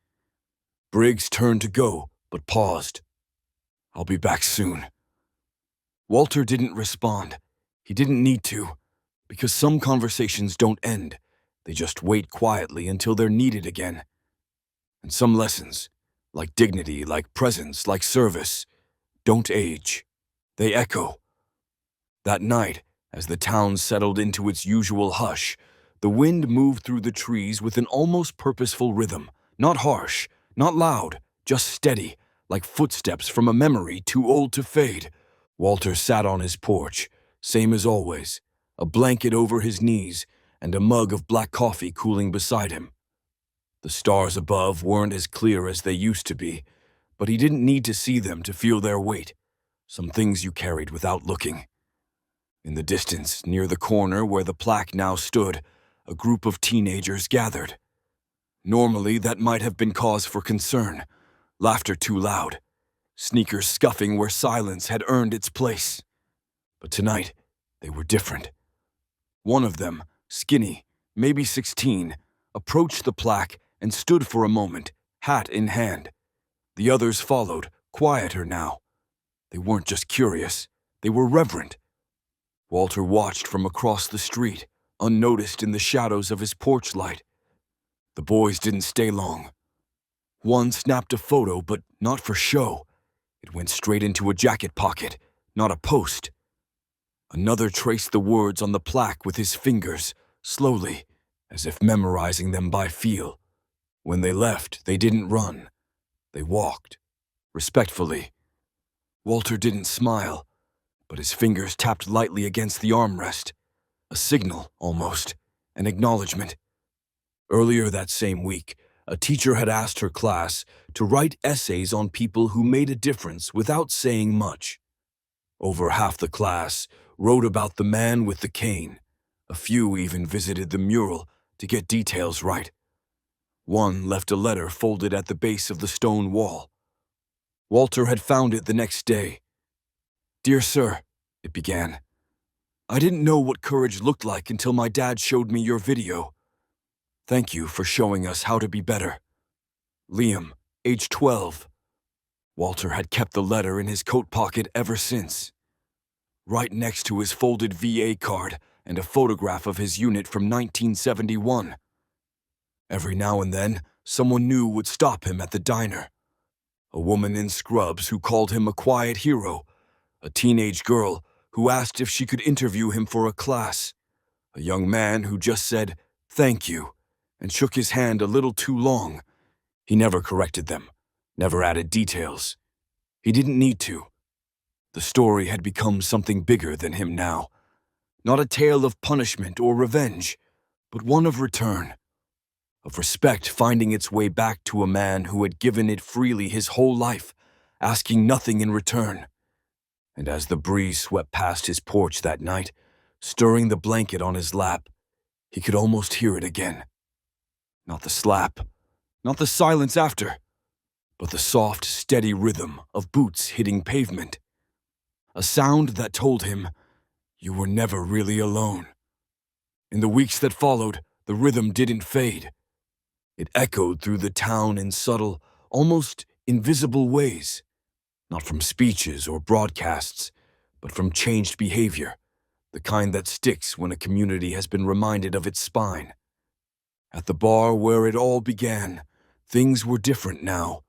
Briggs turned to go, but paused. "I'll be back soon." Walter didn't respond. He didn't need to, because some conversations don't end. They just wait quietly until they're needed again. And some lessons, like dignity, like presence, like service, don't age. They echo. That night, as the town settled into its usual hush, the wind moved through the trees with an almost purposeful rhythm, not harsh, not loud, just steady, like footsteps from a memory too old to fade. Walter sat on his porch, same as always, a blanket over his knees and a mug of black coffee cooling beside him. The stars above weren't as clear as they used to be, but he didn't need to see them to feel their weight, some things you carried without looking. In the distance, near the corner where the plaque now stood, a group of teenagers gathered. Normally, that might have been cause for concern, laughter too loud, sneakers scuffing where silence had earned its place. But tonight, they were different. One of them, skinny, maybe 16, approached the plaque and stood for a moment, hat in hand. The others followed, quieter now. They weren't just curious, they were reverent. Walter watched from across the street, unnoticed in the shadows of his porch light. The boys didn't stay long. One snapped a photo, but not for show. It went straight into a jacket pocket, not a post. Another traced the words on the plaque with his fingers, slowly, as if memorizing them by feel. When they left, they didn't run. They walked, respectfully. Walter didn't smile, but his fingers tapped lightly against the armrest. A signal, almost, an acknowledgement. Earlier that same week, a teacher had asked her class to write essays on people who made a difference without saying much. Over half the class wrote about the man with the cane. A few even visited the mural to get details right. One left a letter folded at the base of the stone wall. Walter had found it the next day. "Dear sir," it began, "I didn't know what courage looked like until my dad showed me your video. Thank you for showing us how to be better. Liam, age 12. Walter had kept the letter in his coat pocket ever since. Right next to his folded VA card and a photograph of his unit from 1971. Every now and then, someone new would stop him at the diner. A woman in scrubs who called him a quiet hero, a teenage girl who asked if she could interview him for a class, a young man who just said, "Thank you," and shook his hand a little too long. He never corrected them, never added details. He didn't need to. The story had become something bigger than him now. Not a tale of punishment or revenge, but one of return. Of respect finding its way back to a man who had given it freely his whole life, asking nothing in return. And as the breeze swept past his porch that night, stirring the blanket on his lap, he could almost hear it again. Not the slap, not the silence after, but the soft, steady rhythm of boots hitting pavement. A sound that told him, you were never really alone. In the weeks that followed, the rhythm didn't fade. It echoed through the town in subtle, almost invisible ways. Not from speeches or broadcasts, but from changed behavior, the kind that sticks when a community has been reminded of its spine. At the bar where it all began, things were different now.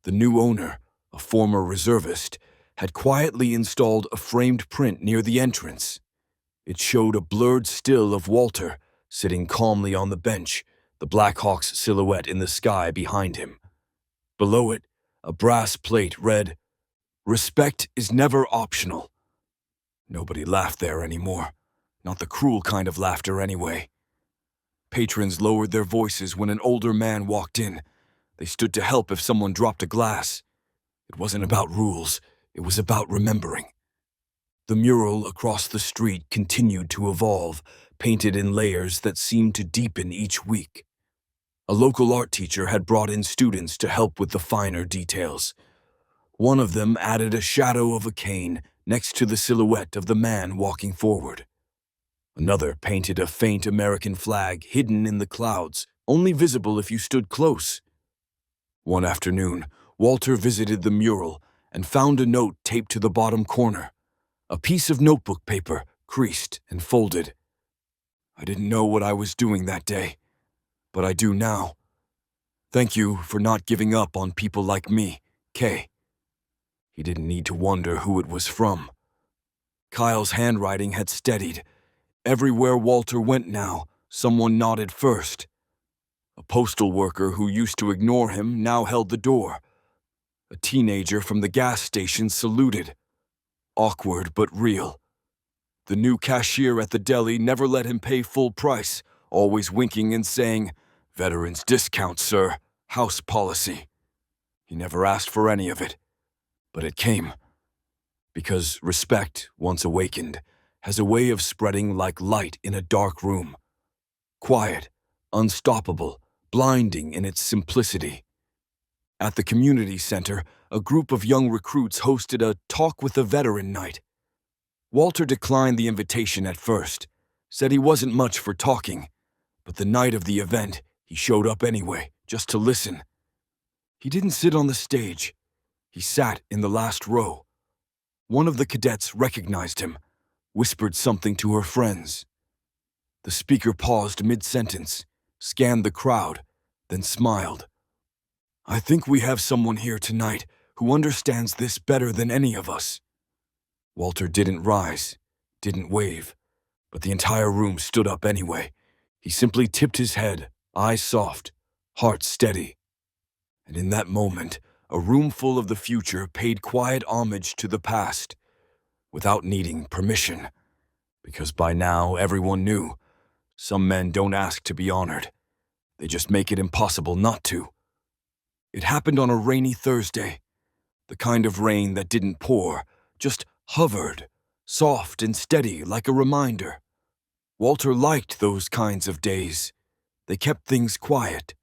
The new owner, a former reservist, had quietly installed a framed print near the entrance. It showed a blurred still of Walter sitting calmly on the bench, the Black Hawk's silhouette in the sky behind him. Below it, a brass plate read, "Respect is never optional." Nobody laughed there anymore, not the cruel kind of laughter anyway. Patrons lowered their voices when an older man walked in. They stood to help if someone dropped a glass. It wasn't about rules, it was about remembering. The mural across the street continued to evolve, painted in layers that seemed to deepen each week. A local art teacher had brought in students to help with the finer details. One of them added a shadow of a cane next to the silhouette of the man walking forward. Another painted a faint American flag hidden in the clouds, only visible if you stood close. One afternoon, Walter visited the mural and found a note taped to the bottom corner, a piece of notebook paper, creased and folded. "I didn't know what I was doing that day, but I do now. Thank you for not giving up on people like me, Kay." He didn't need to wonder who it was from. Kyle's handwriting had steadied. Everywhere Walter went now, someone nodded first. A postal worker who used to ignore him now held the door. A teenager from the gas station saluted. Awkward but real. The new cashier at the deli never let him pay full price, always winking and saying, "Veterans discount, sir. House policy." He never asked for any of it, but it came. Because respect, once awakened, has a way of spreading like light in a dark room. Quiet, unstoppable, blinding in its simplicity. At the community center, a group of young recruits hosted a Talk with a Veteran night. Walter declined the invitation at first, said he wasn't much for talking, but the night of the event, he showed up anyway, just to listen. He didn't sit on the stage. He sat in the last row. One of the cadets recognized him, whispered something to her friends. The speaker paused mid-sentence, scanned the crowd, then smiled. "I think we have someone here tonight who understands this better than any of us." Walter didn't rise, didn't wave, but the entire room stood up anyway. He simply tipped his head, eyes soft, heart steady. And in that moment, a room full of the future paid quiet homage to the past, without needing permission, because by now everyone knew, some men don't ask to be honored. They just make it impossible not to. It happened on a rainy Thursday, the kind of rain that didn't pour, just hovered, soft and steady like a reminder. Walter liked those kinds of days. They kept things quiet,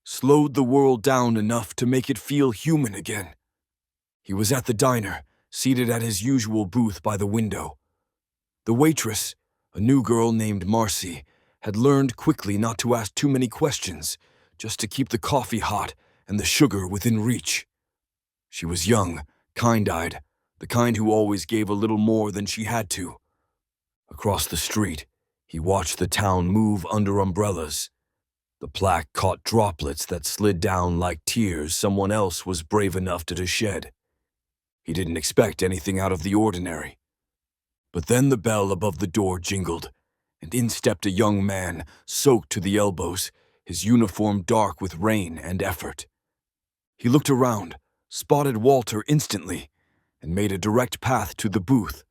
slowed the world down enough to make it feel human again. He was at the diner, seated at his usual booth by the window. The waitress, a new girl named Marcy, had learned quickly not to ask too many questions, just to keep the coffee hot and the sugar within reach. She was young, kind-eyed, the kind who always gave a little more than she had to. Across the street, he watched the town move under umbrellas. The plaque caught droplets that slid down like tears someone else was brave enough to shed. He didn't expect anything out of the ordinary. But then the bell above the door jingled, and in stepped a young man, soaked to the elbows, his uniform dark with rain and effort. He looked around, spotted Walter instantly, and made a direct path to the booth.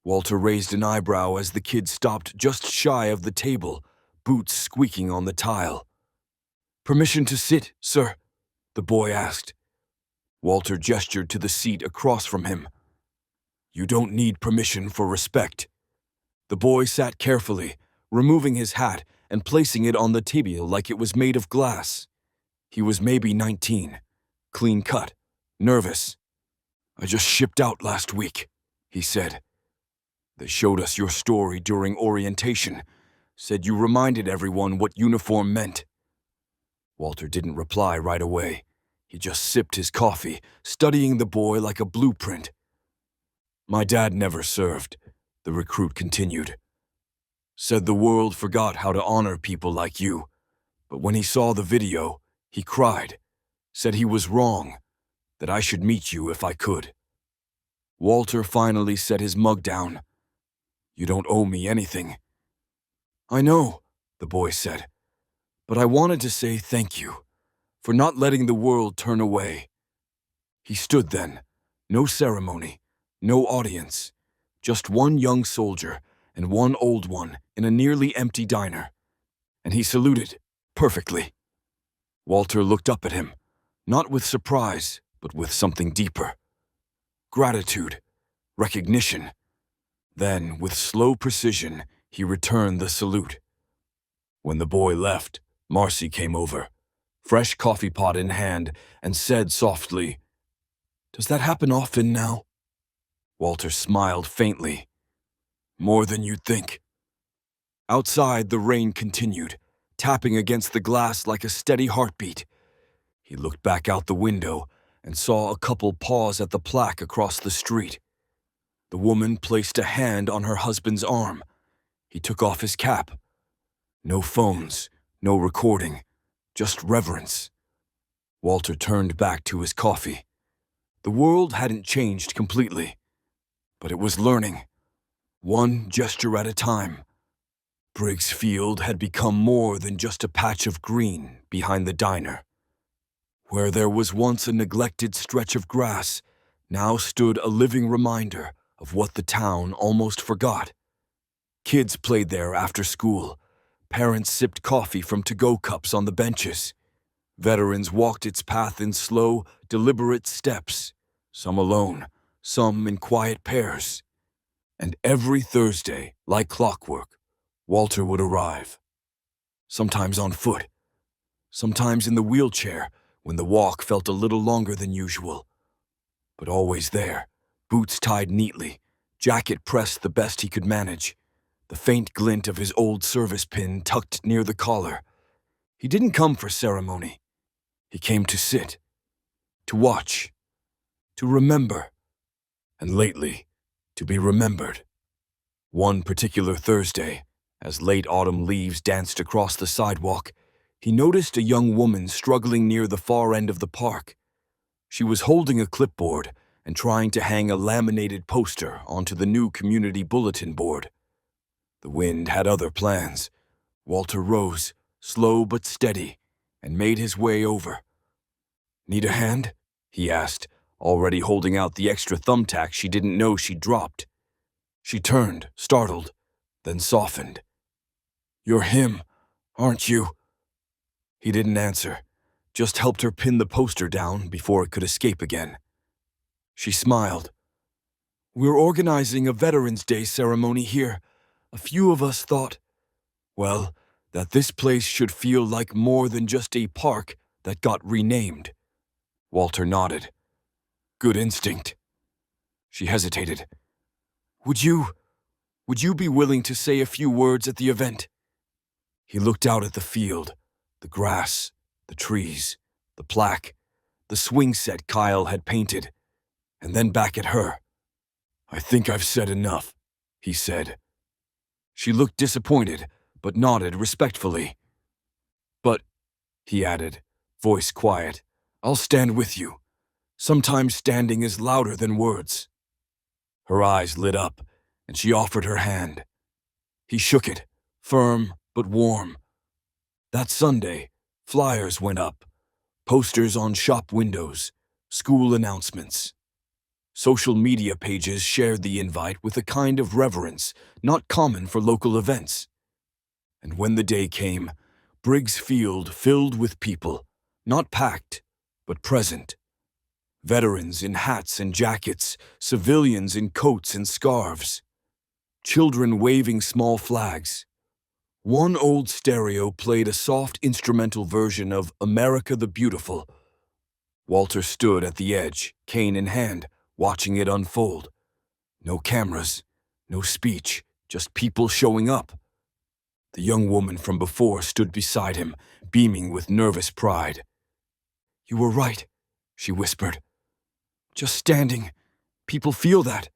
Walter raised an eyebrow as the kid stopped just shy of the table, boots squeaking on the tile. "Permission to sit, sir?" the boy asked. Walter gestured to the seat across from him. "You don't need permission for respect." The boy sat carefully, removing his hat and placing it on the table like it was made of glass. He was maybe 19, clean-cut, nervous. "I just shipped out last week," he said. "They showed us your story during orientation, said you reminded everyone what uniform meant." Walter didn't reply right away. He just sipped his coffee, studying the boy like a blueprint. "My dad never served," the recruit continued. "Said the world forgot how to honor people like you. But when he saw the video, he cried. Said he was wrong, that I should meet you if I could." Walter finally set his mug down. "You don't owe me anything." "I know," the boy said, "but I wanted to say thank you for not letting the world turn away." He stood then, no ceremony, no audience, just one young soldier and one old one in a nearly empty diner, and he saluted perfectly. Walter looked up at him, not with surprise, but with something deeper. Gratitude, recognition. Then, with slow precision, he returned the salute. When the boy left, Marcy came over, fresh coffee pot in hand, and said softly, "Does that happen often now?" Walter smiled faintly. "More than you'd think." Outside, the rain continued, tapping against the glass like a steady heartbeat. He looked back out the window and saw a couple pause at the plaque across the street. The woman placed a hand on her husband's arm. He took off his cap. No phones, no recording, just reverence. Walter turned back to his coffee. The world hadn't changed completely, but it was learning, one gesture at a time. Briggs Field had become more than just a patch of green behind the diner. Where there was once a neglected stretch of grass, now stood a living reminder of what the town almost forgot. Kids played there after school. Parents sipped coffee from to-go cups on the benches. Veterans walked its path in slow, deliberate steps, some alone, some in quiet pairs. And every Thursday, like clockwork, Walter would arrive. Sometimes on foot, sometimes in the wheelchair when the walk felt a little longer than usual. But always there, boots tied neatly, jacket pressed the best he could manage, the faint glint of his old service pin tucked near the collar. He didn't come for ceremony. He came to sit, to watch, to remember, and lately, to be remembered. One particular Thursday, as late autumn leaves danced across the sidewalk, he noticed a young woman struggling near the far end of the park. She was holding a clipboard and trying to hang a laminated poster onto the new community bulletin board. The wind had other plans. Walter rose, slow but steady, and made his way over. "Need a hand?" he asked, already holding out the extra thumbtack she didn't know she'd dropped. She turned, startled, then softened. "You're him, aren't you?" He didn't answer, just helped her pin the poster down before it could escape again. She smiled. We're organizing a Veterans Day ceremony here. A few of us thought, well, that this place should feel like more than just a park that got renamed. Walter nodded. Good instinct. She hesitated. Would you be willing to say a few words at the event? He looked out at the field, the grass, the trees, the plaque, the swing set Kyle had painted, and then back at her. I think I've said enough, he said. She looked disappointed, but nodded respectfully. But, he added, voice quiet, I'll stand with you. Sometimes standing is louder than words. Her eyes lit up, and she offered her hand. He shook it, firm but warm. That Sunday, flyers went up, posters on shop windows, school announcements. Social media pages shared the invite with a kind of reverence not common for local events. And when the day came, Briggs Field filled with people, not packed, but present. Veterans in hats and jackets, civilians in coats and scarves, children waving small flags. One old stereo played a soft instrumental version of America the Beautiful. Walter stood at the edge, cane in hand, watching it unfold. No cameras, no speech, just people showing up. The young woman from before stood beside him, beaming with nervous pride. You were right, she whispered. Just standing. People feel that.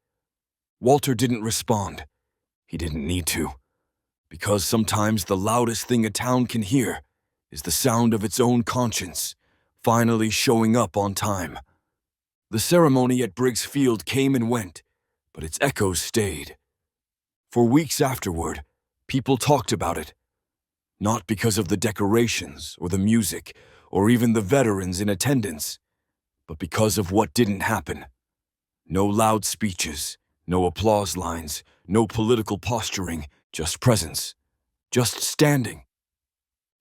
Walter didn't respond. He didn't need to. Because sometimes the loudest thing a town can hear is the sound of its own conscience, finally showing up on time. The ceremony at Briggs Field came and went, but its echoes stayed. For weeks afterward, people talked about it. Not because of the decorations or the music or even the veterans in attendance, but because of what didn't happen. No loud speeches, no applause lines, no political posturing, just presence, just standing.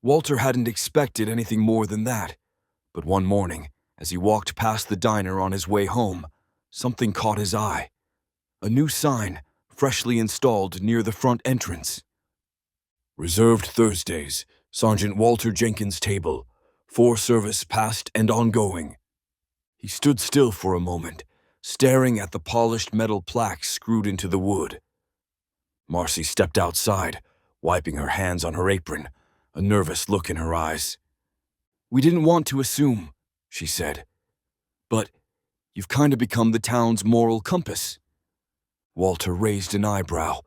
Walter hadn't expected anything more than that, but one morning, as he walked past the diner on his way home, something caught his eye. A new sign, freshly installed near the front entrance. Reserved Thursdays, Sergeant Walter Jenkins' table, for service past and ongoing. He stood still for a moment, staring at the polished metal plaques screwed into the wood. Marcy stepped outside, wiping her hands on her apron, a nervous look in her eyes. We didn't want to assume, she said. But you've kind of become the town's moral compass. Walter raised an eyebrow.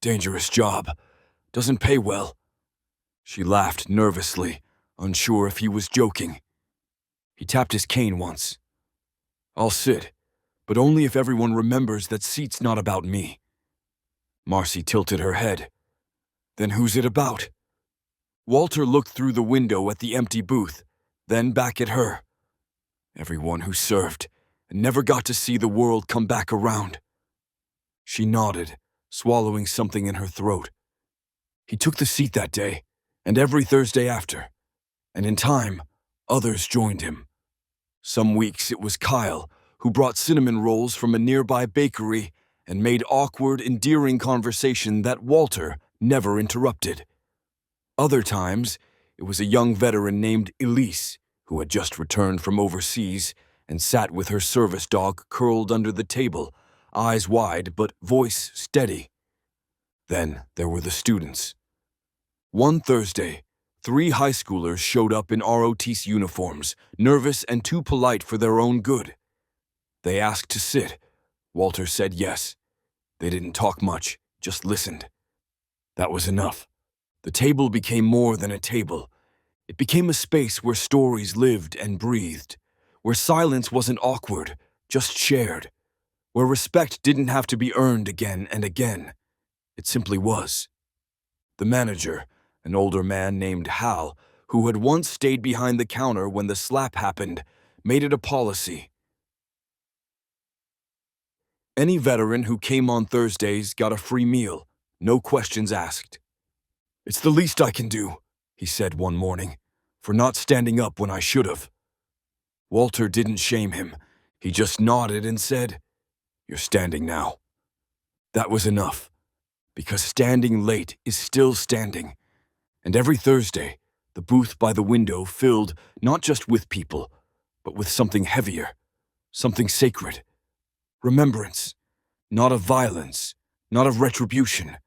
Dangerous job. Doesn't pay well. She laughed nervously, unsure if he was joking. He tapped his cane once. I'll sit, but only if everyone remembers that seat's not about me. Marcy tilted her head. Then who's it about? Walter looked through the window at the empty booth, then back at her. Everyone who served and never got to see the world come back around. She nodded, swallowing something in her throat. He took the seat that day, and every Thursday after. And in time, others joined him. Some weeks it was Kyle, who brought cinnamon rolls from a nearby bakery and made awkward, endearing conversation that Walter never interrupted. Other times, it was a young veteran named Elise, who had just returned from overseas and sat with her service dog curled under the table, eyes wide but voice steady. Then there were the students. One Thursday, 3 high schoolers showed up in ROTC uniforms, nervous and too polite for their own good. They asked to sit. Walter said yes. They didn't talk much, just listened. That was enough. The table became more than a table. It became a space where stories lived and breathed, where silence wasn't awkward, just shared, where respect didn't have to be earned again and again. It simply was. The manager, an older man named Hal, who had once stayed behind the counter when the slap happened, made it a policy. Any veteran who came on Thursdays got a free meal, no questions asked. It's the least I can do, he said one morning, for not standing up when I should have. Walter didn't shame him. He just nodded and said, You're standing now. That was enough, because standing late is still standing. And every Thursday, the booth by the window filled not just with people, but with something heavier, something sacred. Remembrance, not of violence, not of retribution,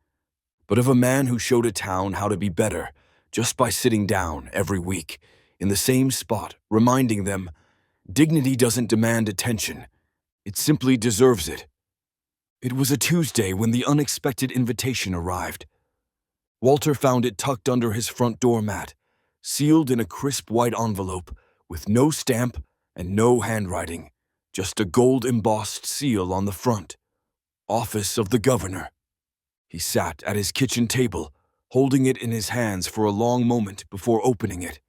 but of a man who showed a town how to be better just by sitting down every week in the same spot, reminding them, dignity doesn't demand attention, it simply deserves it. It was a Tuesday when the unexpected invitation arrived. Walter found it tucked under his front doormat, sealed in a crisp white envelope with no stamp and no handwriting, just a gold-embossed seal on the front. Office of the Governor. He sat at his kitchen table, holding it in his hands for a long moment before opening it.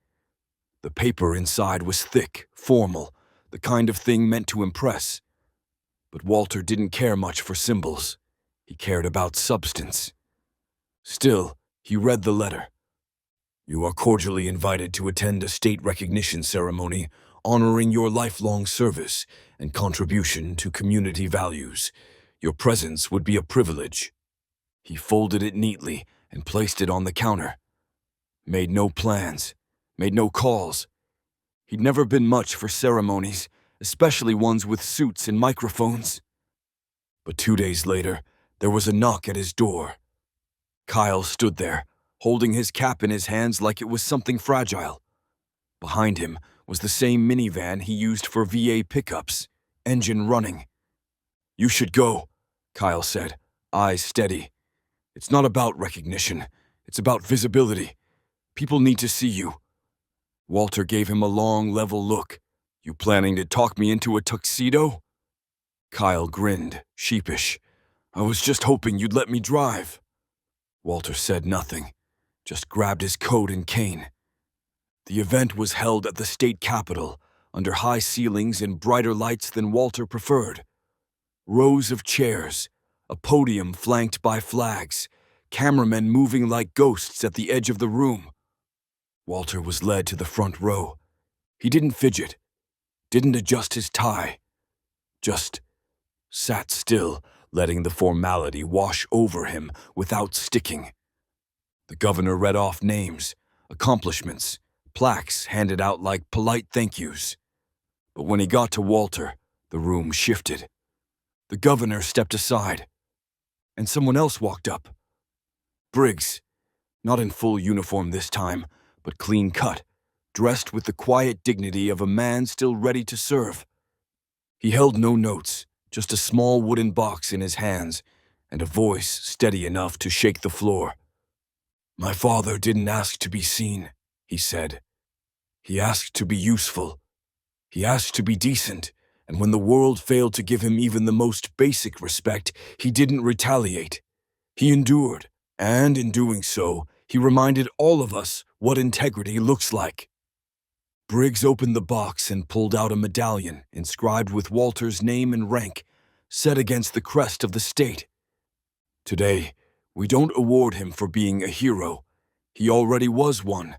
The paper inside was thick, formal, the kind of thing meant to impress. But Walter didn't care much for symbols. He cared about substance. Still, he read the letter. You are cordially invited to attend a state recognition ceremony honoring your lifelong service and contribution to community values. Your presence would be a privilege. He folded it neatly and placed it on the counter. Made no plans, made no calls. He'd never been much for ceremonies, especially ones with suits and microphones. But 2 days later, there was a knock at his door. Kyle stood there, holding his cap in his hands like it was something fragile. Behind him was the same minivan he used for VA pickups, engine running. You should go, Kyle said, eyes steady. It's not about recognition. It's about visibility. People need to see you. Walter gave him a long, level look. You planning to talk me into a tuxedo? Kyle grinned, sheepish. I was just hoping you'd let me drive. Walter said nothing, just grabbed his coat and cane. The event was held at the state capitol, under high ceilings and brighter lights than Walter preferred. Rows of chairs, a podium flanked by flags, cameramen moving like ghosts at the edge of the room. Walter was led to the front row. He didn't fidget, didn't adjust his tie, just sat still, letting the formality wash over him without sticking. The governor read off names, accomplishments, plaques handed out like polite thank yous. But when he got to Walter, the room shifted. The governor stepped aside, and someone else walked up. Briggs, not in full uniform this time, but clean cut, dressed with the quiet dignity of a man still ready to serve. He held no notes, just a small wooden box in his hands, and a voice steady enough to shake the floor. My father didn't ask to be seen, he said. He asked to be useful. He asked to be decent, and when the world failed to give him even the most basic respect, he didn't retaliate. He endured, and in doing so, he reminded all of us what integrity looks like. Briggs opened the box and pulled out a medallion inscribed with Walter's name and rank, set against the crest of the state. Today, we don't award him for being a hero. He already was one.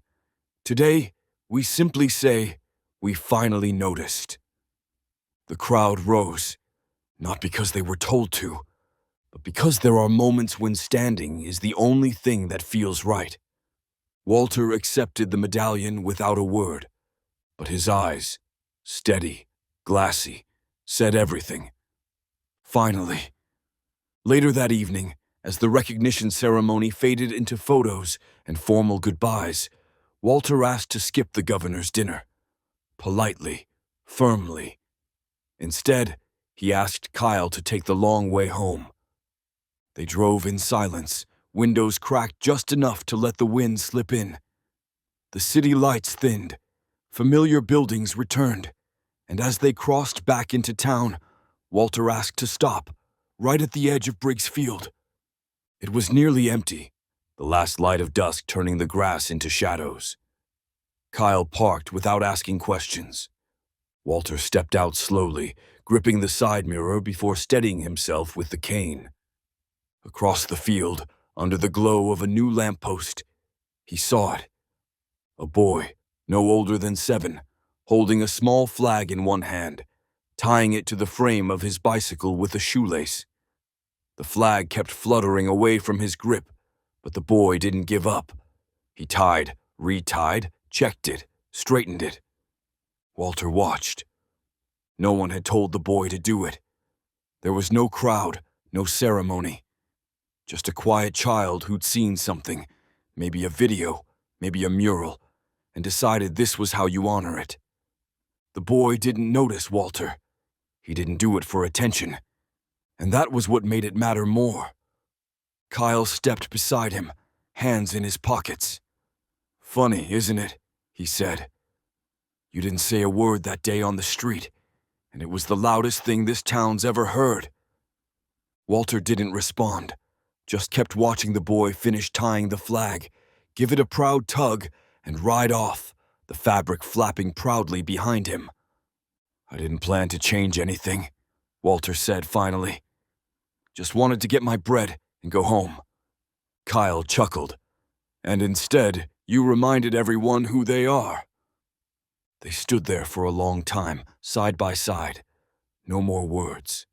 Today, we simply say, we finally noticed. The crowd rose, not because they were told to, but because there are moments when standing is the only thing that feels right. Walter accepted the medallion without a word, but his eyes, steady, glassy, said everything. Finally. Later that evening, as the recognition ceremony faded into photos and formal goodbyes, Walter asked to skip the governor's dinner. Politely, firmly. Instead, he asked Kyle to take the long way home. They drove in silence, windows cracked just enough to let the wind slip in. The city lights thinned, familiar buildings returned, and as they crossed back into town, Walter asked to stop, right at the edge of Briggs Field. It was nearly empty, the last light of dusk turning the grass into shadows. Kyle parked without asking questions. Walter stepped out slowly, gripping the side mirror before steadying himself with the cane. Across the field, under the glow of a new lamppost, he saw it. A boy, no older than 7, holding a small flag in one hand, tying it to the frame of his bicycle with a shoelace. The flag kept fluttering away from his grip, but the boy didn't give up. He tied, retied, checked it, straightened it. Walter watched. No one had told the boy to do it. There was no crowd, no ceremony. Just a quiet child who'd seen something, maybe a video, maybe a mural, and decided this was how you honor it. The boy didn't notice Walter. He didn't do it for attention. And that was what made it matter more. Kyle stepped beside him, hands in his pockets. "Funny, isn't it?" he said. "You didn't say a word that day on the street, and it was the loudest thing this town's ever heard." Walter didn't respond, just kept watching the boy finish tying the flag, give it a proud tug, and ride off, the fabric flapping proudly behind him. "I didn't plan to change anything," Walter said finally. "Just wanted to get my bread and go home." Kyle chuckled. "And instead, you reminded everyone who they are." They stood there for a long time, side by side. No more words.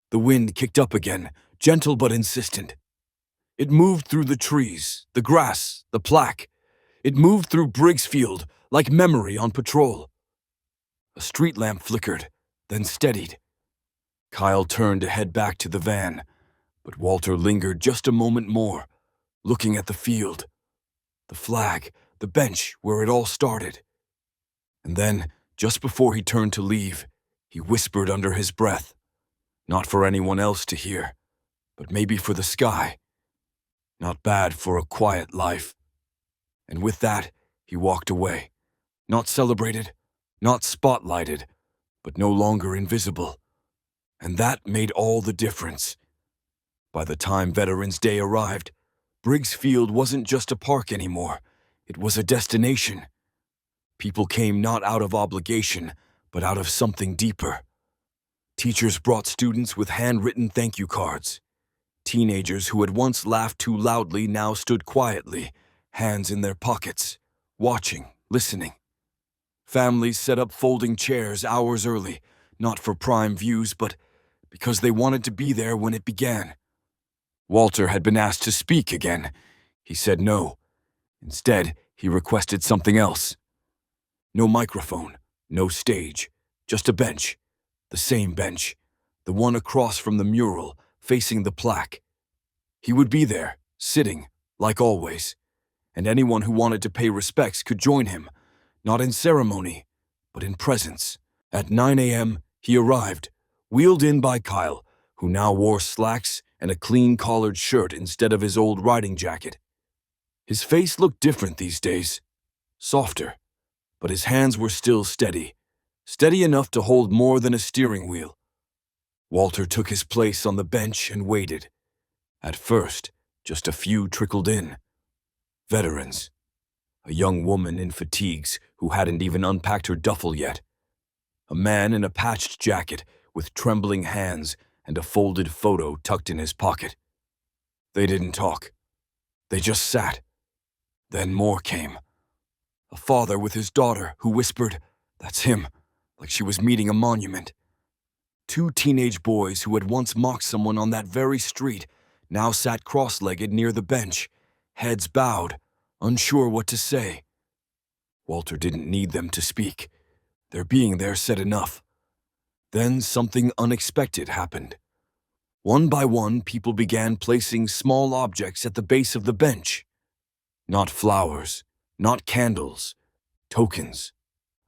The wind kicked up again, gentle but insistent. It moved through the trees, the grass, the plaque. It moved through Briggs Field like memory on patrol. A street lamp flickered, then steadied. Kyle turned to head back to the van, but Walter lingered just a moment more, looking at the field, the flag, the bench where it all started. And then, just before he turned to leave, he whispered under his breath, not for anyone else to hear, but maybe for the sky. "Not bad for a quiet life." And with that, he walked away, not celebrated, not spotlighted, but no longer invisible. And that made all the difference. By the time Veterans Day arrived, Briggs Field wasn't just a park anymore. It was a destination. People came not out of obligation, but out of something deeper. Teachers brought students with handwritten thank you cards. Teenagers who had once laughed too loudly now stood quietly, hands in their pockets, watching, listening. Families set up folding chairs hours early, not for prime views, but because they wanted to be there when it began. Walter had been asked to speak again. He said no. Instead, he requested something else. No microphone, no stage, just a bench. The same bench, the one across from the mural, facing the plaque. He would be there, sitting, like always, and anyone who wanted to pay respects could join him, not in ceremony, but in presence. At 9 a.m., he arrived, wheeled in by Kyle, who now wore slacks and a clean-collared shirt instead of his old riding jacket. His face looked different these days, softer, but his hands were still steady enough to hold more than a steering wheel. Walter took his place on the bench and waited. At first, just a few trickled in. Veterans. A young woman in fatigues who hadn't even unpacked her duffel yet. A man in a patched jacket with trembling hands and a folded photo tucked in his pocket. They didn't talk. They just sat. Then more came. A father with his daughter who whispered, "That's him," like she was meeting a monument. Two teenage boys who had once mocked someone on that very street now sat cross-legged near the bench, heads bowed, unsure what to say. Walter didn't need them to speak. Their being there said enough. Then something unexpected happened. One by one, people began placing small objects at the base of the bench. Not flowers, not candles, tokens.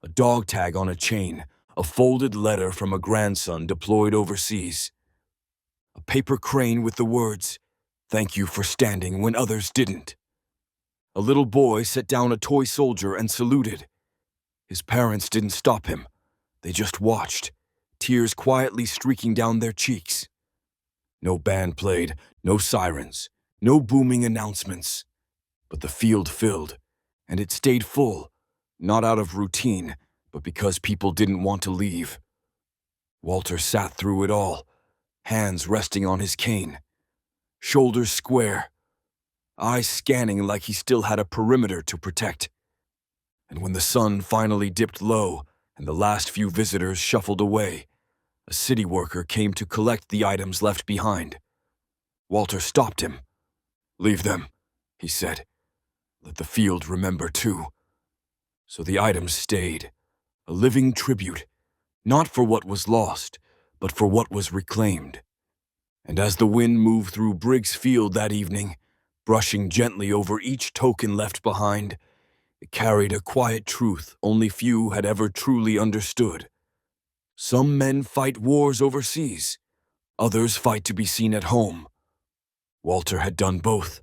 A dog tag on a chain, a folded letter from a grandson deployed overseas. A paper crane with the words, "Thank you for standing when others didn't." A little boy set down a toy soldier and saluted. His parents didn't stop him. They just watched, tears quietly streaking down their cheeks. No band played, no sirens, no booming announcements. But the field filled, and it stayed full, not out of routine, but because people didn't want to leave. Walter sat through it all, hands resting on his cane, shoulders square, eyes scanning like he still had a perimeter to protect. And when the sun finally dipped low and the last few visitors shuffled away, A city worker came to collect the items left behind. Walter stopped him. "Leave them," he said. "Let the field remember too." So the items stayed, a living tribute, not for what was lost, but for what was reclaimed. And as the wind moved through Briggs Field that evening, brushing gently over each token left behind, it carried a quiet truth only few had ever truly understood. Some men fight wars overseas, others fight to be seen at home. Walter had done both,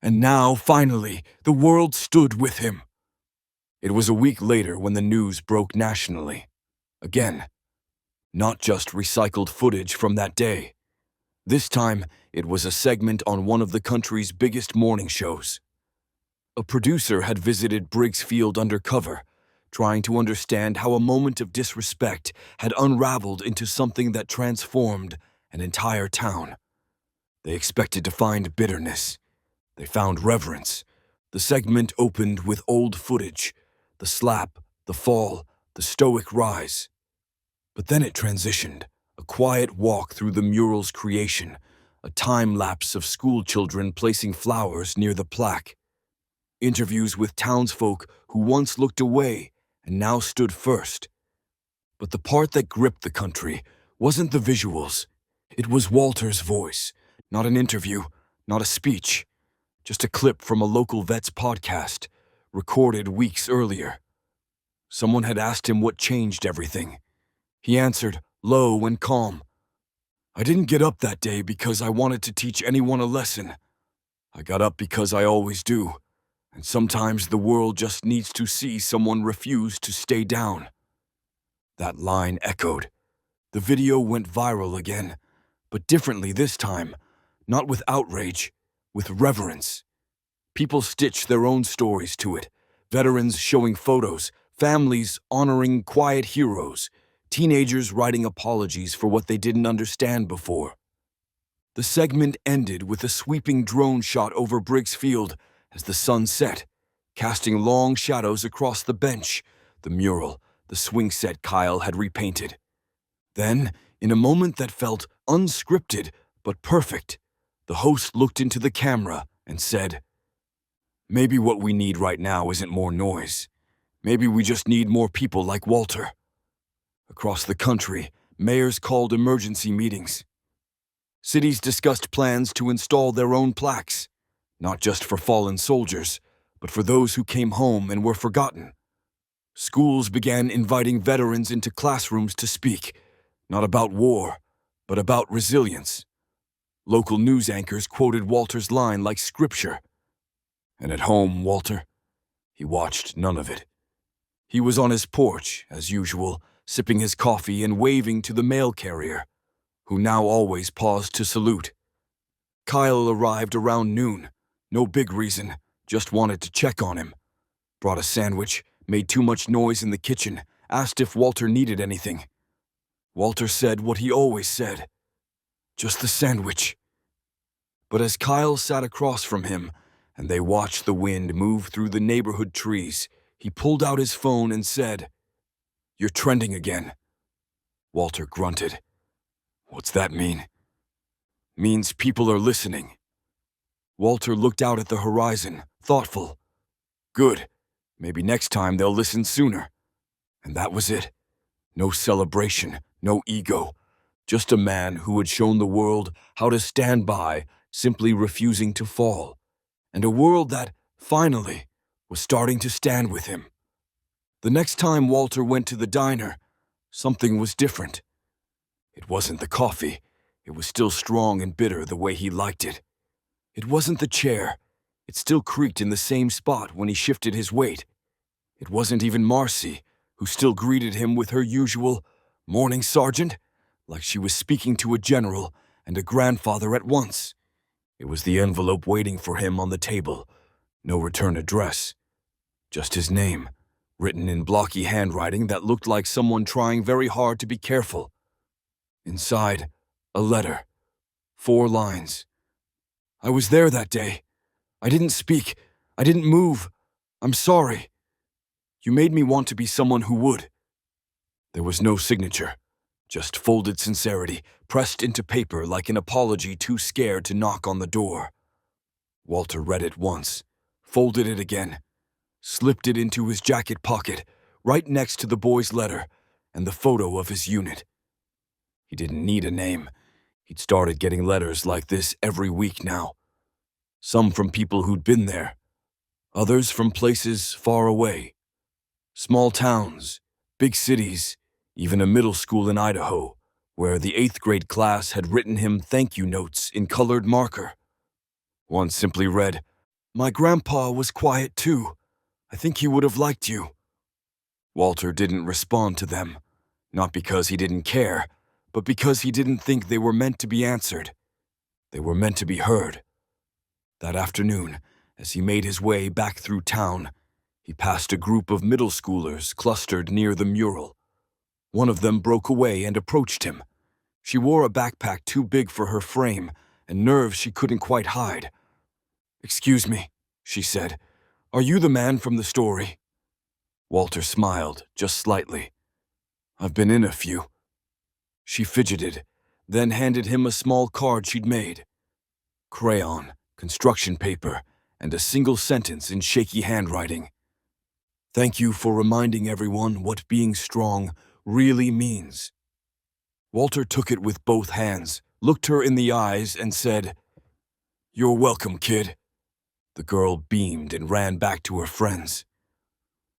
and now, finally, the world stood with him. It was a week later when the news broke nationally. Again, not just recycled footage from that day. This time, it was a segment on one of the country's biggest morning shows. A producer had visited Briggs Field undercover, trying to understand how a moment of disrespect had unraveled into something that transformed an entire town. They expected to find bitterness. They found reverence. The segment opened with old footage, the slap, the fall, the stoic rise. But then it transitioned, a quiet walk through the Murals' creation, a time lapse of schoolchildren placing flowers near the plaque. Interviews with townsfolk who once looked away and now stood first. But the part that gripped the country wasn't the visuals. It was Walter's voice, not an interview, not a speech, just a clip from a local vet's podcast, recorded weeks earlier. Someone had asked him what changed everything. He answered, low and calm, "I didn't get up that day because I wanted to teach anyone a lesson. I got up because I always do, and sometimes the world just needs to see someone refuse to stay down." That line echoed. The video went viral again, but differently this time, not with outrage, with reverence. People stitched their own stories to it, veterans showing photos, families honoring quiet heroes, teenagers writing apologies for what they didn't understand before. The segment ended with a sweeping drone shot over Briggs Field as the sun set, casting long shadows across the bench, the mural, the swing set Kyle had repainted. Then, in a moment that felt unscripted but perfect, the host looked into the camera and said, "Maybe what we need right now isn't more noise. Maybe we just need more people like Walter." Across the country, mayors called emergency meetings. Cities discussed plans to install their own plaques, not just for fallen soldiers, but for those who came home and were forgotten. Schools began inviting veterans into classrooms to speak, not about war, but about resilience. Local news anchors quoted Walter's line like scripture. And at home, Walter, he watched none of it. He was on his porch, as usual, sipping his coffee and waving to the mail carrier, who now always paused to salute. Kyle arrived around noon. No big reason, just wanted to check on him. Brought a sandwich, made too much noise in the kitchen, asked if Walter needed anything. Walter said what he always said, "Just the sandwich." But as Kyle sat across from him, and they watched the wind move through the neighborhood trees, he pulled out his phone and said, "You're trending again." Walter grunted. "What's that mean?" "Means people are listening." Walter looked out at the horizon, thoughtful. "Good. Maybe next time they'll listen sooner." And that was it. No celebration, no ego. Just a man who had shown the world how to stand by, simply refusing to fall. And a world that, finally, was starting to stand with him. The next time Walter went to the diner, something was different. It wasn't the coffee. It was still strong and bitter the way he liked it. It wasn't the chair. It still creaked in the same spot when he shifted his weight. It wasn't even Marcy, who still greeted him with her usual, "Morning, Sergeant," like she was speaking to a general and a grandfather at once. It was the envelope waiting for him on the table. No return address. Just his name, written in blocky handwriting that looked like someone trying very hard to be careful. Inside, a letter. 4 lines. "I was there that day. I didn't speak. I didn't move. I'm sorry. You made me want to be someone who would." There was no signature, Just folded sincerity, pressed into paper like an apology too scared to knock on the door. Walter read it once, folded it again, slipped it into his jacket pocket, right next to the boy's letter and the photo of his unit. He didn't need a name. He'd started getting letters like this every week now. Some from people who'd been there, others from places far away. Small towns, big cities, even a middle school in Idaho, where the 8th grade class had written him thank you notes in colored marker. One simply read, "My grandpa was quiet too. I think he would have liked you." Walter didn't respond to them, not because he didn't care, but because he didn't think they were meant to be answered. They were meant to be heard. That afternoon, as he made his way back through town, he passed a group of middle schoolers clustered near the mural. One of them broke away and approached him. She wore a backpack too big for her frame and nerves she couldn't quite hide. "Excuse me," she said. "Are you the man from the story?" Walter smiled, just slightly. "I've been in a few." She fidgeted, then handed him a small card she'd made. Crayon, construction paper, and a single sentence in shaky handwriting. "Thank you for reminding everyone what being strong really means." Walter took it with both hands, looked her in the eyes, and said, "You're welcome, kid." The girl beamed and ran back to her friends.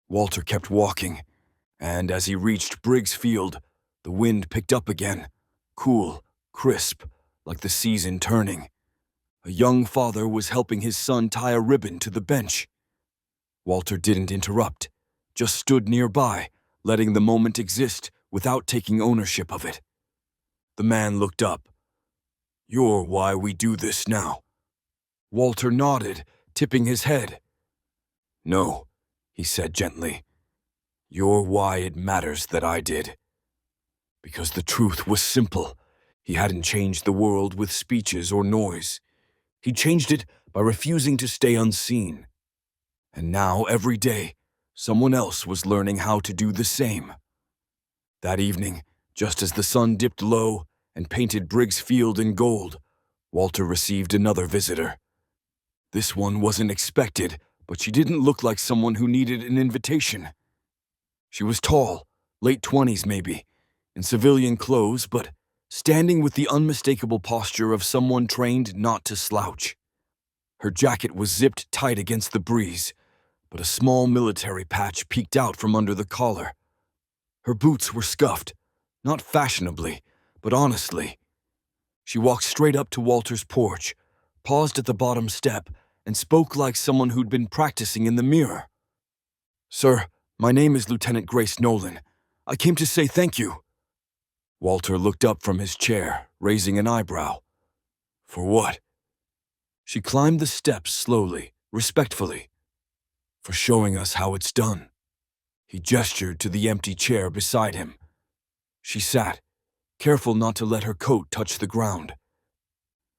Walter kept walking, and as he reached Briggs Field, the wind picked up again, cool, crisp, like the season turning. A young father was helping his son tie a ribbon to the bench. Walter didn't interrupt, just stood nearby, letting the moment exist without taking ownership of it. The man looked up. "You're why we do this now." Walter nodded, tipping his head. "No," he said gently. "You're why it matters that I did." Because the truth was simple. He hadn't changed the world with speeches or noise. He changed it by refusing to stay unseen. And now, every day, someone else was learning how to do the same. That evening, just as the sun dipped low and painted Briggs Field in gold, Walter received another visitor. This one wasn't expected, but she didn't look like someone who needed an invitation. She was tall, late 20s maybe, in civilian clothes, but standing with the unmistakable posture of someone trained not to slouch. Her jacket was zipped tight against the breeze, but a small military patch peeked out from under the collar. Her boots were scuffed, not fashionably, but honestly. She walked straight up to Walter's porch, paused at the bottom step, and spoke like someone who'd been practicing in the mirror. "Sir, my name is Lieutenant Grace Nolan. I came to say thank you." Walter looked up from his chair, raising an eyebrow. "For what?" She climbed the steps slowly, respectfully. "For showing us how it's done." He gestured to the empty chair beside him. She sat, careful not to let her coat touch the ground.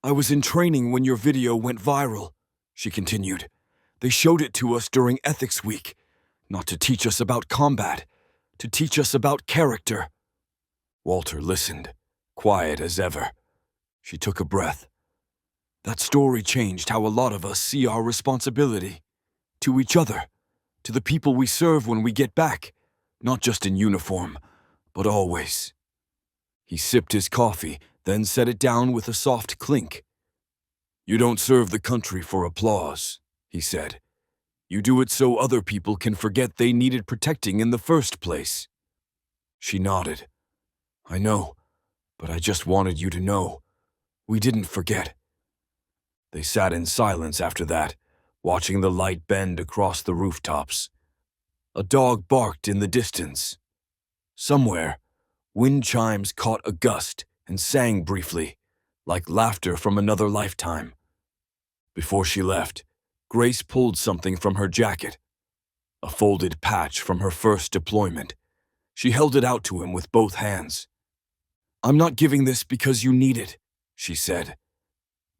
"I was in training when your video went viral," she continued. "They showed it to us during Ethics Week, not to teach us about combat, to teach us about character." Walter listened, quiet as ever. She took a breath. "That story changed how a lot of us see our responsibility. To each other, to the people we serve when we get back, not just in uniform, but always." He sipped his coffee, then set it down with a soft clink. "You don't serve the country for applause," he said. "You do it so other people can forget they needed protecting in the first place." She nodded. "I know, but I just wanted you to know. We didn't forget." They sat in silence after that, watching the light bend across the rooftops. A dog barked in the distance. Somewhere, wind chimes caught a gust and sang briefly, like laughter from another lifetime. Before she left, Grace pulled something from her jacket, a folded patch from her first deployment. She held it out to him with both hands. "I'm not giving this because you need it," she said.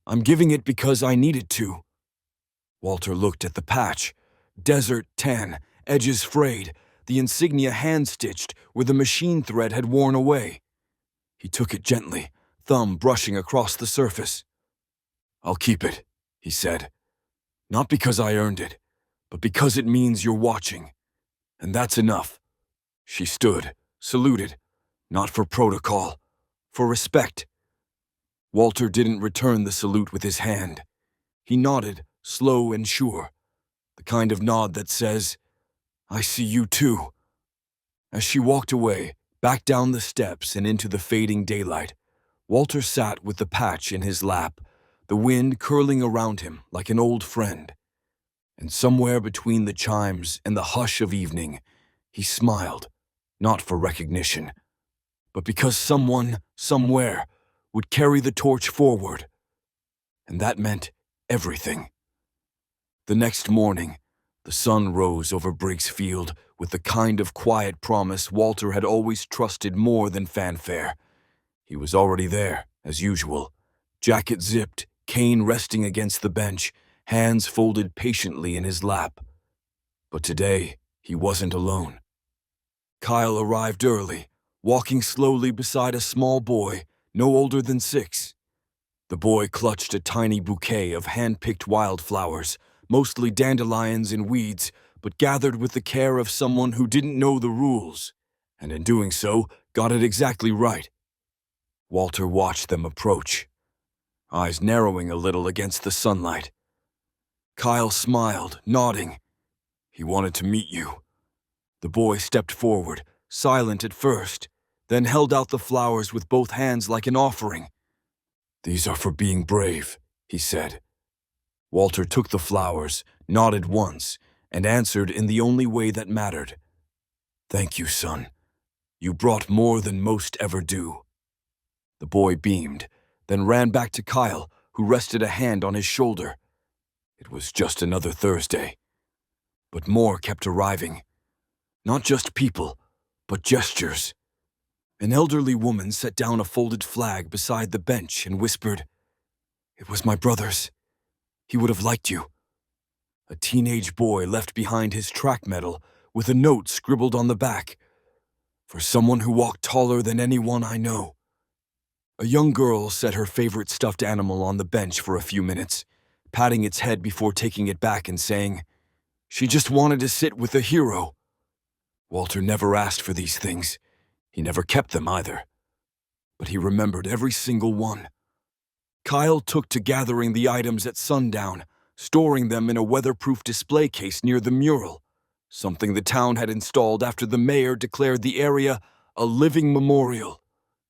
"I'm giving it because I needed to." Walter looked at the patch, desert tan, edges frayed, the insignia hand-stitched where the machine thread had worn away. He took it gently, thumb brushing across the surface. "I'll keep it," he said. "Not because I earned it, but because it means you're watching. And that's enough." She stood, saluted, not for protocol, for respect. Walter didn't return the salute with his hand. He nodded, slow and sure, the kind of nod that says, "I see you too." As she walked away, back down the steps and into the fading daylight, Walter sat with the patch in his lap, the wind curling around him like an old friend. And somewhere between the chimes and the hush of evening, he smiled, not for recognition, but because someone, somewhere, would carry the torch forward. And that meant everything. The next morning, the sun rose over Briggs Field with the kind of quiet promise Walter had always trusted more than fanfare. He was already there, as usual, jacket zipped, cane resting against the bench, hands folded patiently in his lap. But today, he wasn't alone. Kyle arrived early, walking slowly beside a small boy, no older than 6. The boy clutched a tiny bouquet of hand-picked wildflowers, mostly dandelions and weeds, but gathered with the care of someone who didn't know the rules, and in doing so, got it exactly right. Walter watched them approach, eyes narrowing a little against the sunlight. Kyle smiled, nodding. "He wanted to meet you." The boy stepped forward, silent at first, then held out the flowers with both hands like an offering. "These are for being brave," he said. Walter took the flowers, nodded once, and answered in the only way that mattered. "Thank you, son. You brought more than most ever do." The boy beamed, then ran back to Kyle, who rested a hand on his shoulder. It was just another Thursday. But more kept arriving. Not just people, but gestures. An elderly woman set down a folded flag beside the bench and whispered, "It was my brother's. He would have liked you." A teenage boy left behind his track medal with a note scribbled on the back, "For someone who walked taller than anyone I know." A young girl set her favorite stuffed animal on the bench for a few minutes, patting its head before taking it back and saying, "She just wanted to sit with a hero." Walter never asked for these things. He never kept them either. But he remembered every single one. Kyle took to gathering the items at sundown, storing them in a weatherproof display case near the mural, something the town had installed after the mayor declared the area a living memorial.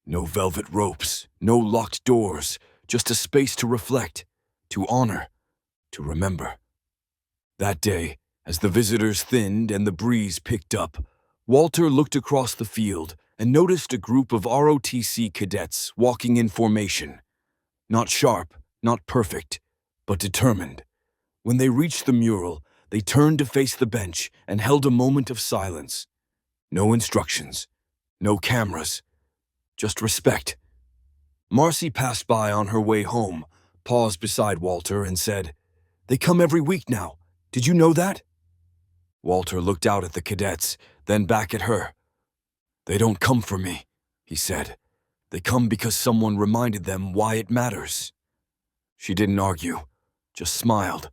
No velvet ropes, no locked doors, just a space to reflect, to honor, to remember. That day, as the visitors thinned and the breeze picked up, Walter looked across the field and noticed a group of ROTC cadets walking in formation. Not sharp, not perfect, but determined. When they reached the mural, they turned to face the bench and held a moment of silence. No instructions, no cameras, just respect. Marcy passed by on her way home, paused beside Walter and said, "They come every week now. Did you know that?" Walter looked out at the cadets, then back at her. "They don't come for me," he said. "They come because someone reminded them why it matters." She didn't argue, just smiled.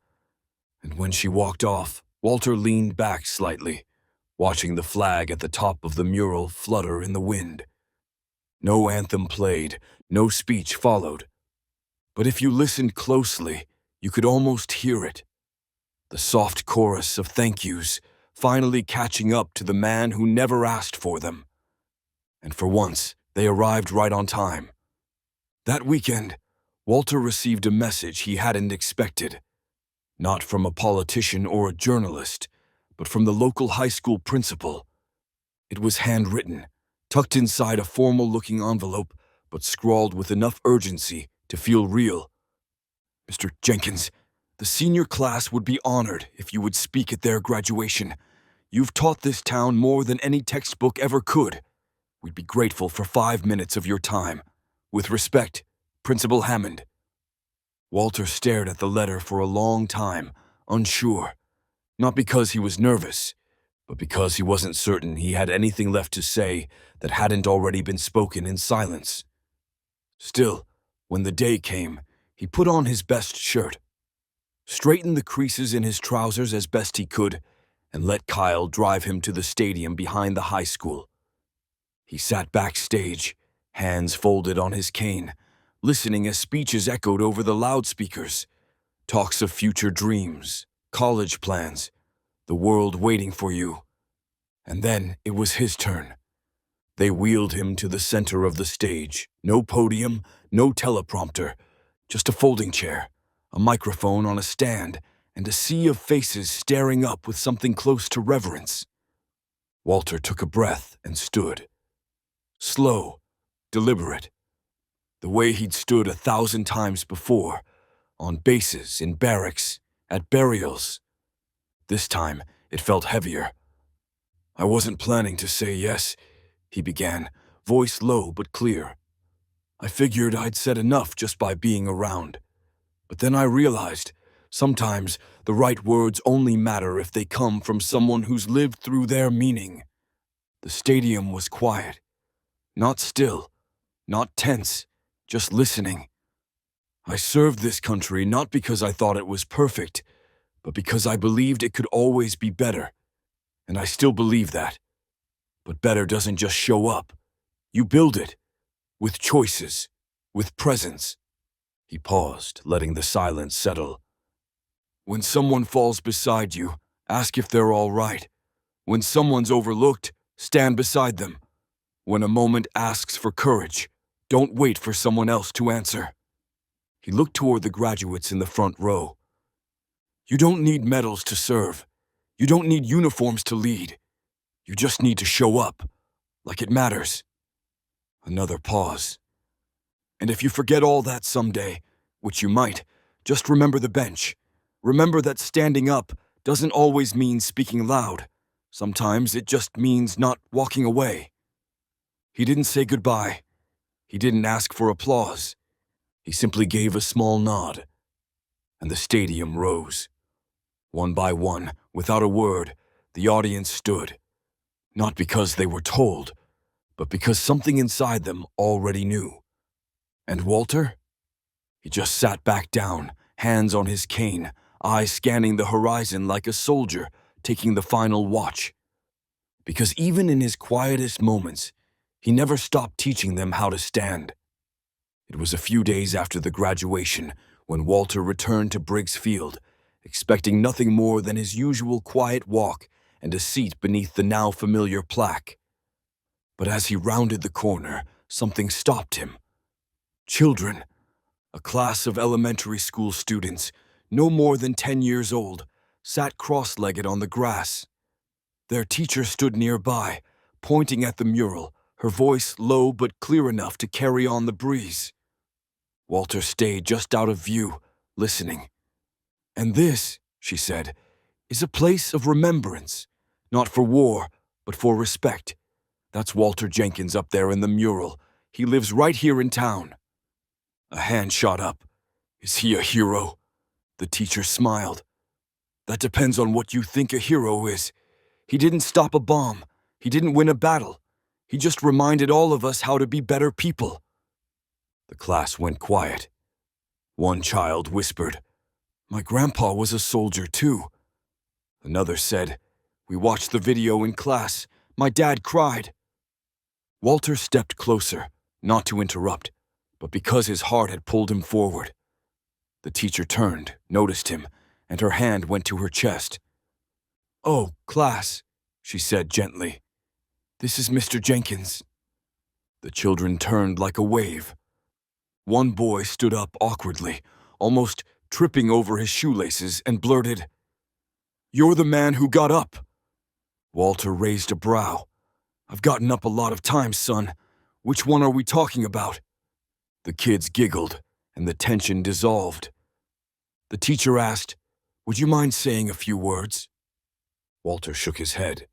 And when she walked off, Walter leaned back slightly, watching the flag at the top of the mural flutter in the wind. No anthem played, no speech followed. But if you listened closely, you could almost hear it. The soft chorus of thank yous, finally catching up to the man who never asked for them. And for once, they arrived right on time. That weekend, Walter received a message he hadn't expected. Not from a politician or a journalist, but from the local high school principal. It was handwritten, tucked inside a formal-looking envelope, but scrawled with enough urgency to feel real. "Mr. Jenkins, the senior class would be honored if you would speak at their graduation. You've taught this town more than any textbook ever could. We'd be grateful for 5 minutes of your time. With respect, Principal Hammond." Walter stared at the letter for a long time, unsure. Not because he was nervous, but because he wasn't certain he had anything left to say that hadn't already been spoken in silence. Still, when the day came, he put on his best shirt, straightened the creases in his trousers as best he could, and let Kyle drive him to the stadium behind the high school. He sat backstage, hands folded on his cane, listening as speeches echoed over the loudspeakers. Talks of future dreams, college plans, the world waiting for you. And then it was his turn. They wheeled him to the center of the stage. No podium, no teleprompter, just a folding chair, a microphone on a stand, and a sea of faces staring up with something close to reverence. Walter took a breath and stood. Slow, deliberate, the way he'd stood 1,000 times before, on bases, in barracks, at burials. This time, it felt heavier. "I wasn't planning to say yes," he began, voice low but clear. "I figured I'd said enough just by being around. But then I realized, sometimes the right words only matter if they come from someone who's lived through their meaning." The stadium was quiet. Not still, not tense, just listening. "I served this country not because I thought it was perfect, but because I believed it could always be better. And I still believe that. But better doesn't just show up. You build it, with choices, with presence." He paused, letting the silence settle. "When someone falls beside you, ask if they're all right. When someone's overlooked, stand beside them. When a moment asks for courage, don't wait for someone else to answer." He looked toward the graduates in the front row. "You don't need medals to serve. You don't need uniforms to lead. You just need to show up, like it matters." Another pause. "And if you forget all that someday, which you might, just remember the bench. Remember that standing up doesn't always mean speaking loud. Sometimes it just means not walking away." He didn't say goodbye. He didn't ask for applause. He simply gave a small nod. And the stadium rose. One by one, without a word, the audience stood. Not because they were told, but because something inside them already knew. And Walter? He just sat back down, hands on his cane, eyes scanning the horizon like a soldier taking the final watch. Because even in his quietest moments, he never stopped teaching them how to stand. It was a few days after the graduation when Walter returned to Briggs Field, expecting nothing more than his usual quiet walk and a seat beneath the now familiar plaque. But as he rounded the corner, something stopped him. Children, a class of elementary school students, no more than 10 years old, sat cross-legged on the grass. Their teacher stood nearby, pointing at the mural, her voice low but clear enough to carry on the breeze. Walter stayed just out of view, listening. "And this," she said, "is a place of remembrance, not for war, but for respect. That's Walter Jenkins up there in the mural. He lives right here in town." A hand shot up. "Is he a hero?" The teacher smiled. "That depends on what you think a hero is. He didn't stop a bomb. He didn't win a battle. He just reminded all of us how to be better people." The class went quiet. One child whispered, "My grandpa was a soldier too." Another said, "We watched the video in class. My dad cried." Walter stepped closer, not to interrupt, but because his heart had pulled him forward. The teacher turned, noticed him, and her hand went to her chest. "Oh, class," she said gently. "This is Mr. Jenkins." The children turned like a wave. One boy stood up awkwardly, almost tripping over his shoelaces, and blurted, "You're the man who got up." Walter raised a brow. "I've gotten up a lot of times, son. Which one are we talking about?" The kids giggled, and the tension dissolved. The teacher asked, "Would you mind saying a few words?" Walter shook his head.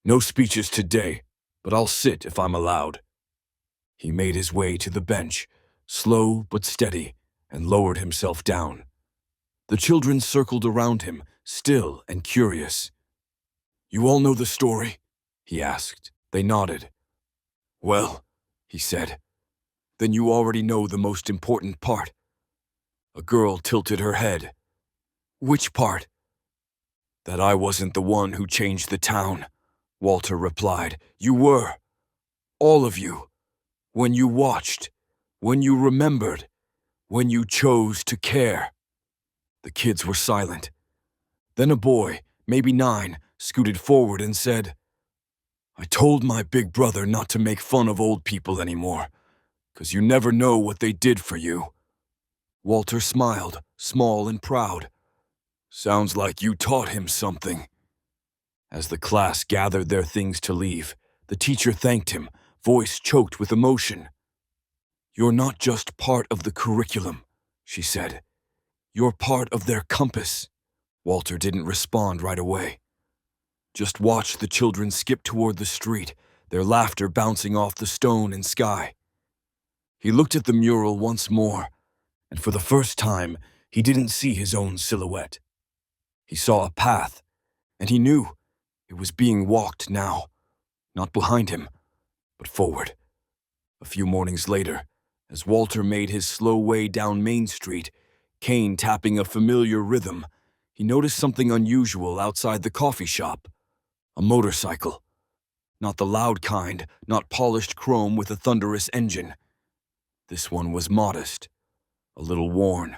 "No speeches today, but I'll sit if I'm allowed." He made his way to the bench, slow but steady, and lowered himself down. The children circled around him, still and curious. "You all know the story?" he asked. They nodded. "Well," he said, Then you already know the most important part. A girl tilted her head. Which part? That I wasn't the one who changed the town, Walter replied. You were. All of you. When you watched. When you remembered. When you chose to care. The kids were silent. Then a boy, maybe 9, scooted forward and said, I told my big brother not to make fun of old people anymore, 'cause you never know what they did for you. Walter smiled, small and proud. Sounds like you taught him something. As the class gathered their things to leave, the teacher thanked him, voice choked with emotion. You're not just part of the curriculum, she said. You're part of their compass. Walter didn't respond right away. Just watched the children skip toward the street, their laughter bouncing off the stone and sky. He looked at the mural once more, and for the first time, he didn't see his own silhouette. He saw a path, and he knew it was being walked now, not behind him, but forward. A few mornings later, as Walter made his slow way down Main Street, cane tapping a familiar rhythm, he noticed something unusual outside the coffee shop. A motorcycle. Not the loud kind, not polished chrome with a thunderous engine. This one was modest, a little worn,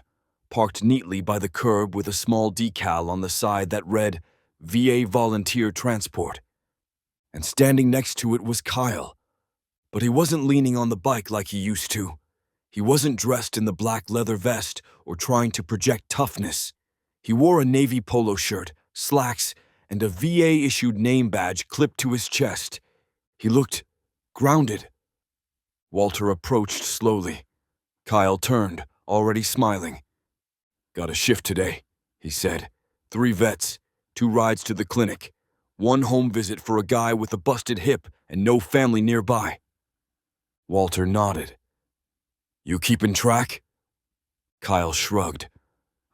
parked neatly by the curb with a small decal on the side that read, VA Volunteer Transport. And standing next to it was Kyle. But he wasn't leaning on the bike like he used to. He wasn't dressed in the black leather vest or trying to project toughness. He wore a navy polo shirt, slacks, and a VA-issued name badge clipped to his chest. He looked grounded. Walter approached slowly. Kyle turned, already smiling. Got a shift today, he said. 3 vets, 2 rides to the clinic, 1 home visit for a guy with a busted hip and no family nearby. Walter nodded. You keeping track? Kyle shrugged.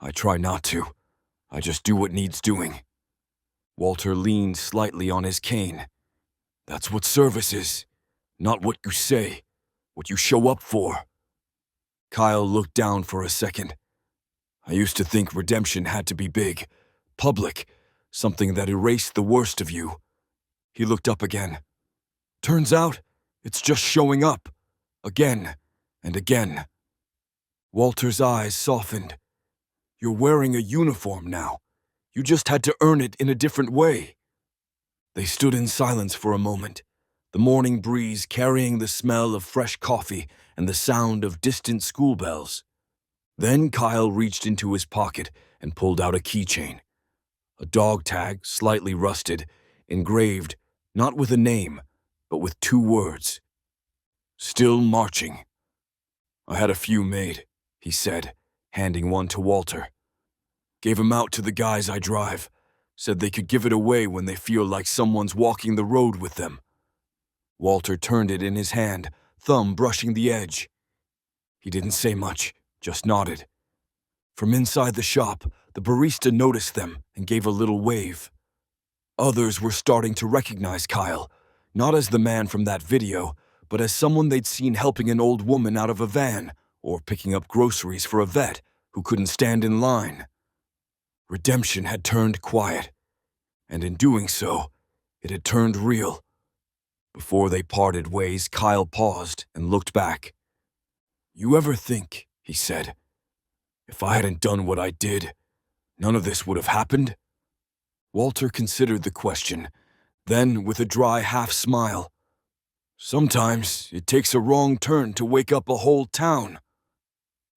I try not to. I just do what needs doing. Walter leaned slightly on his cane. That's what service is. Not what you say. What you show up for. Kyle looked down for a second. I used to think redemption had to be big, public, something that erased the worst of you. He looked up again. Turns out, it's just showing up. Again and again. Walter's eyes softened. You're wearing a uniform now. You just had to earn it in a different way. They stood in silence for a moment, the morning breeze carrying the smell of fresh coffee and the sound of distant school bells. Then Kyle reached into his pocket and pulled out a keychain. A dog tag, slightly rusted, engraved, not with a name, but with 2 words. Still marching. I had a few made, he said, handing one to Walter. Gave 'em out to the guys I drive. Said they could give it away when they feel like someone's walking the road with them. Walter turned it in his hand, thumb brushing the edge. He didn't say much, just nodded. From inside the shop, the barista noticed them and gave a little wave. Others were starting to recognize Kyle, not as the man from that video, but as someone they'd seen helping an old woman out of a van or picking up groceries for a vet who couldn't stand in line. Redemption had turned quiet, and in doing so, it had turned real. Before they parted ways, Kyle paused and looked back. You ever think, he said, if I hadn't done what I did, none of this would have happened? Walter considered the question, then with a dry half-smile. Sometimes it takes a wrong turn to wake up a whole town.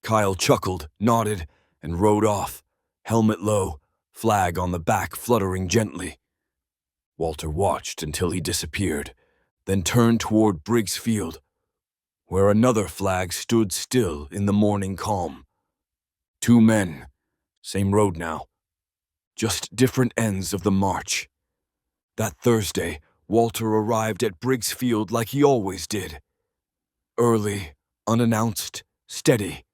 Kyle chuckled, nodded, and rode off, helmet low, flag on the back fluttering gently. Walter watched until he disappeared, then turned toward Briggs Field, where another flag stood still in the morning calm. 2 men, same road now, just different ends of the march. That Thursday, Walter arrived at Briggs Field like he always did. Early, unannounced, steady.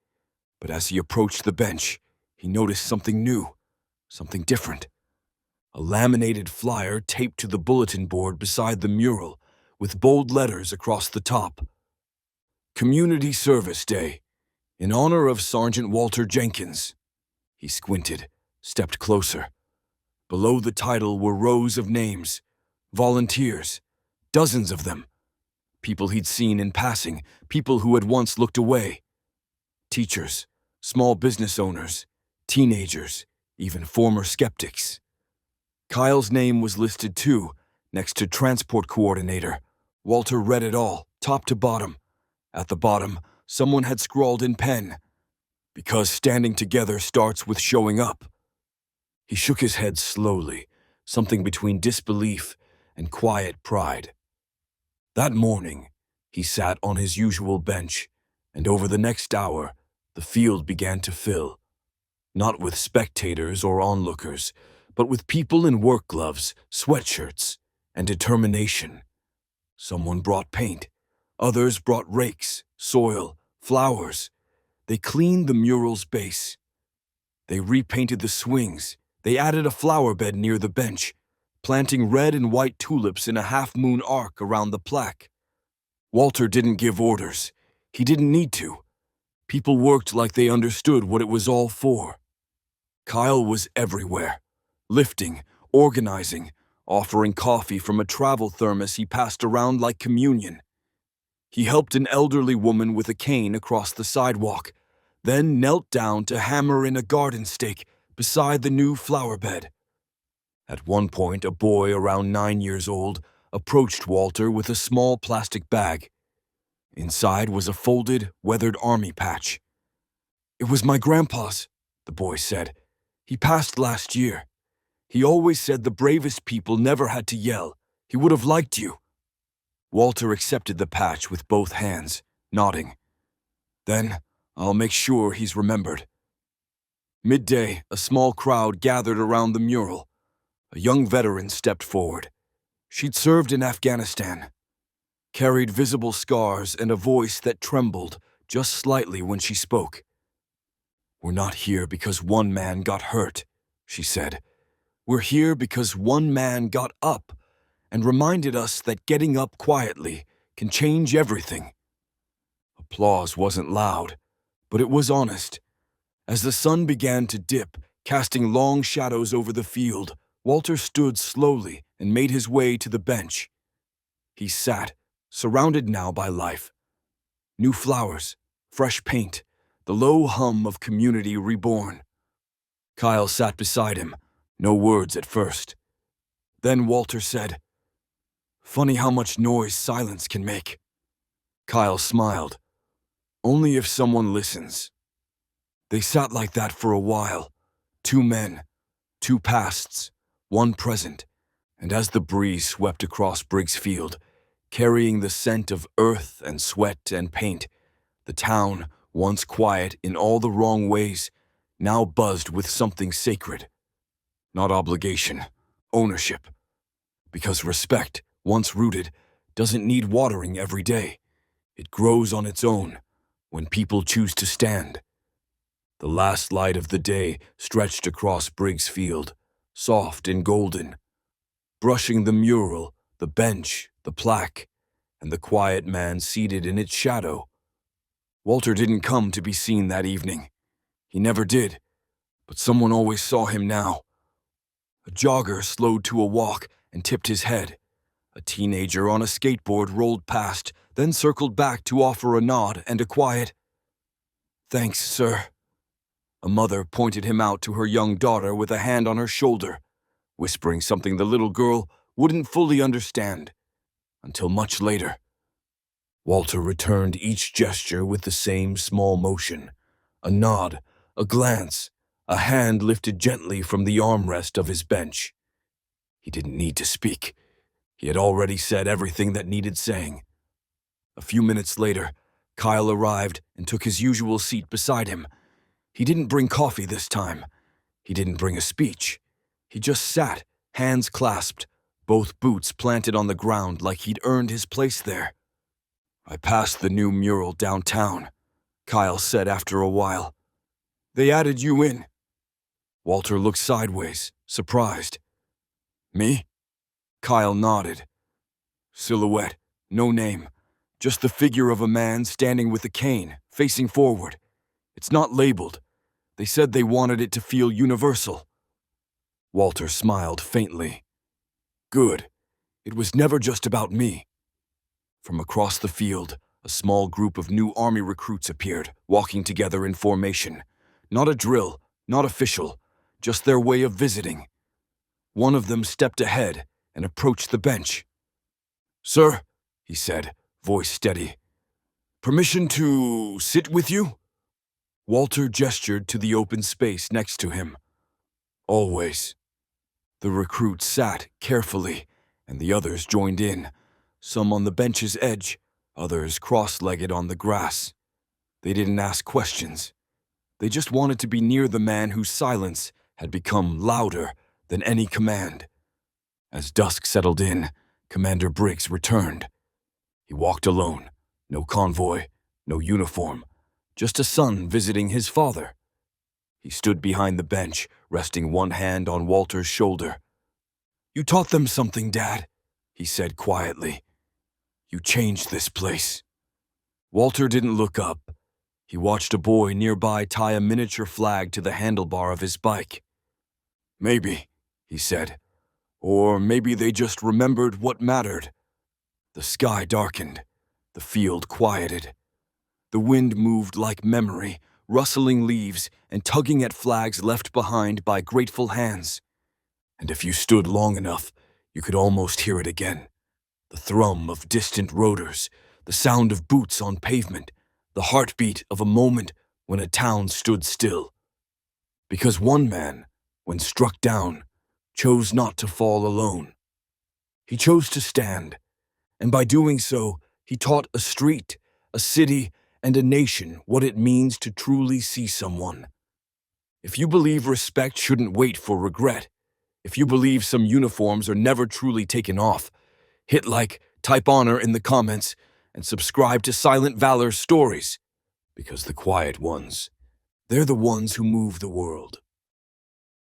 But as he approached the bench, he noticed something new, something different. A laminated flyer taped to the bulletin board beside the mural, with bold letters across the top. Community Service Day, in honor of Sergeant Walter Jenkins. He squinted, stepped closer. Below the title were rows of names, volunteers, dozens of them. People he'd seen in passing, people who had once looked away. Teachers, small business owners, teenagers, even former skeptics. Kyle's name was listed too, next to Transport Coordinator. Walter read it all, top to bottom. At the bottom, someone had scrawled in pen, "Because standing together starts with showing up." He shook his head slowly, something between disbelief and quiet pride. That morning, he sat on his usual bench, and over the next hour, the field began to fill. Not with spectators or onlookers, but with people in work gloves, sweatshirts, and determination. Someone brought paint. Others brought rakes, soil, flowers. They cleaned the mural's base. They repainted the swings. They added a flower bed near the bench, planting red and white tulips in a half-moon arc around the plaque. Walter didn't give orders. He didn't need to. People worked like they understood what it was all for. Kyle was everywhere, lifting, organizing, offering coffee from a travel thermos he passed around like communion. He helped an elderly woman with a cane across the sidewalk, then knelt down to hammer in a garden stake beside the new flower bed. At one point, a boy around 9 years old approached Walter with a small plastic bag. Inside was a folded, weathered army patch. "It was my grandpa's," the boy said. "He passed last year. He always said the bravest people never had to yell. He would have liked you." Walter accepted the patch with both hands, nodding. "Then I'll make sure he's remembered." Midday, a small crowd gathered around the mural. A young veteran stepped forward. She'd served in Afghanistan, carried visible scars and a voice that trembled just slightly when she spoke. "We're not here because one man got hurt," she said. "We're here because one man got up and reminded us that getting up quietly can change everything." Applause wasn't loud, but it was honest. As the sun began to dip, casting long shadows over the field, Walter stood slowly and made his way to the bench. He sat, surrounded now by life. New flowers, fresh paint, the low hum of community reborn. Kyle sat beside him, no words at first. Then Walter said, "Funny how much noise silence can make." Kyle smiled. "Only if someone listens." They sat like that for a while. Two men, two pasts, one present, and as the breeze swept across Briggs Field, carrying the scent of earth and sweat and paint, the town, once quiet in all the wrong ways, now buzzed with something sacred. Not obligation, ownership. Because respect, once rooted, doesn't need watering every day. It grows on its own, when people choose to stand. The last light of the day stretched across Briggs Field, soft and golden, brushing the mural, the bench, the plaque, and the quiet man seated in its shadow. Walter didn't come to be seen that evening. He never did, but someone always saw him now. A jogger slowed to a walk and tipped his head. A teenager on a skateboard rolled past, then circled back to offer a nod and a quiet, "Thanks, sir." A mother pointed him out to her young daughter with a hand on her shoulder, whispering something the little girl wouldn't fully understand until much later. Walter returned each gesture with the same small motion, a nod, a glance, a hand lifted gently from the armrest of his bench. He didn't need to speak. He had already said everything that needed saying. A few minutes later, Kyle arrived and took his usual seat beside him. He didn't bring coffee this time. He didn't bring a speech. He just sat, hands clasped, both boots planted on the ground like he'd earned his place there. "I passed the new mural downtown," Kyle said after a while. "They added you in." Walter looked sideways, surprised. "Me?" Kyle nodded. "Silhouette, no name. Just the figure of a man standing with a cane, facing forward. It's not labeled. They said they wanted it to feel universal. Walter smiled faintly. Good. It was never just about me. From across the field, a small group of new army recruits appeared, walking together in formation. Not a drill, not official, just their way of visiting. One of them stepped ahead and approached the bench. "Sir," he said, voice steady, "permission to sit with you?" Walter gestured to the open space next to him. "Always." The recruit sat carefully, and the others joined in, some on the bench's edge, others cross-legged on the grass. They didn't ask questions. They just wanted to be near the man whose silence had become louder than any command. As dusk settled in, Commander Briggs returned. He walked alone, no convoy, no uniform, just a son visiting his father. He stood behind the bench, resting one hand on Walter's shoulder. "You taught them something, Dad," he said quietly. "You changed this place." Walter didn't look up. He watched a boy nearby tie a miniature flag to the handlebar of his bike. "Maybe," he said. "Or maybe they just remembered what mattered." The sky darkened. The field quieted. The wind moved like memory, rustling leaves and tugging at flags left behind by grateful hands. And if you stood long enough, you could almost hear it again. The thrum of distant rotors, the sound of boots on pavement, the heartbeat of a moment when a town stood still. Because one man, when struck down, chose not to fall alone. He chose to stand, and by doing so, he taught a street, a city, and a nation what it means to truly see someone. If you believe respect shouldn't wait for regret, if you believe some uniforms are never truly taken off, hit like, type honor in the comments, and subscribe to Silent Valor's stories, because the quiet ones, they're the ones who move the world.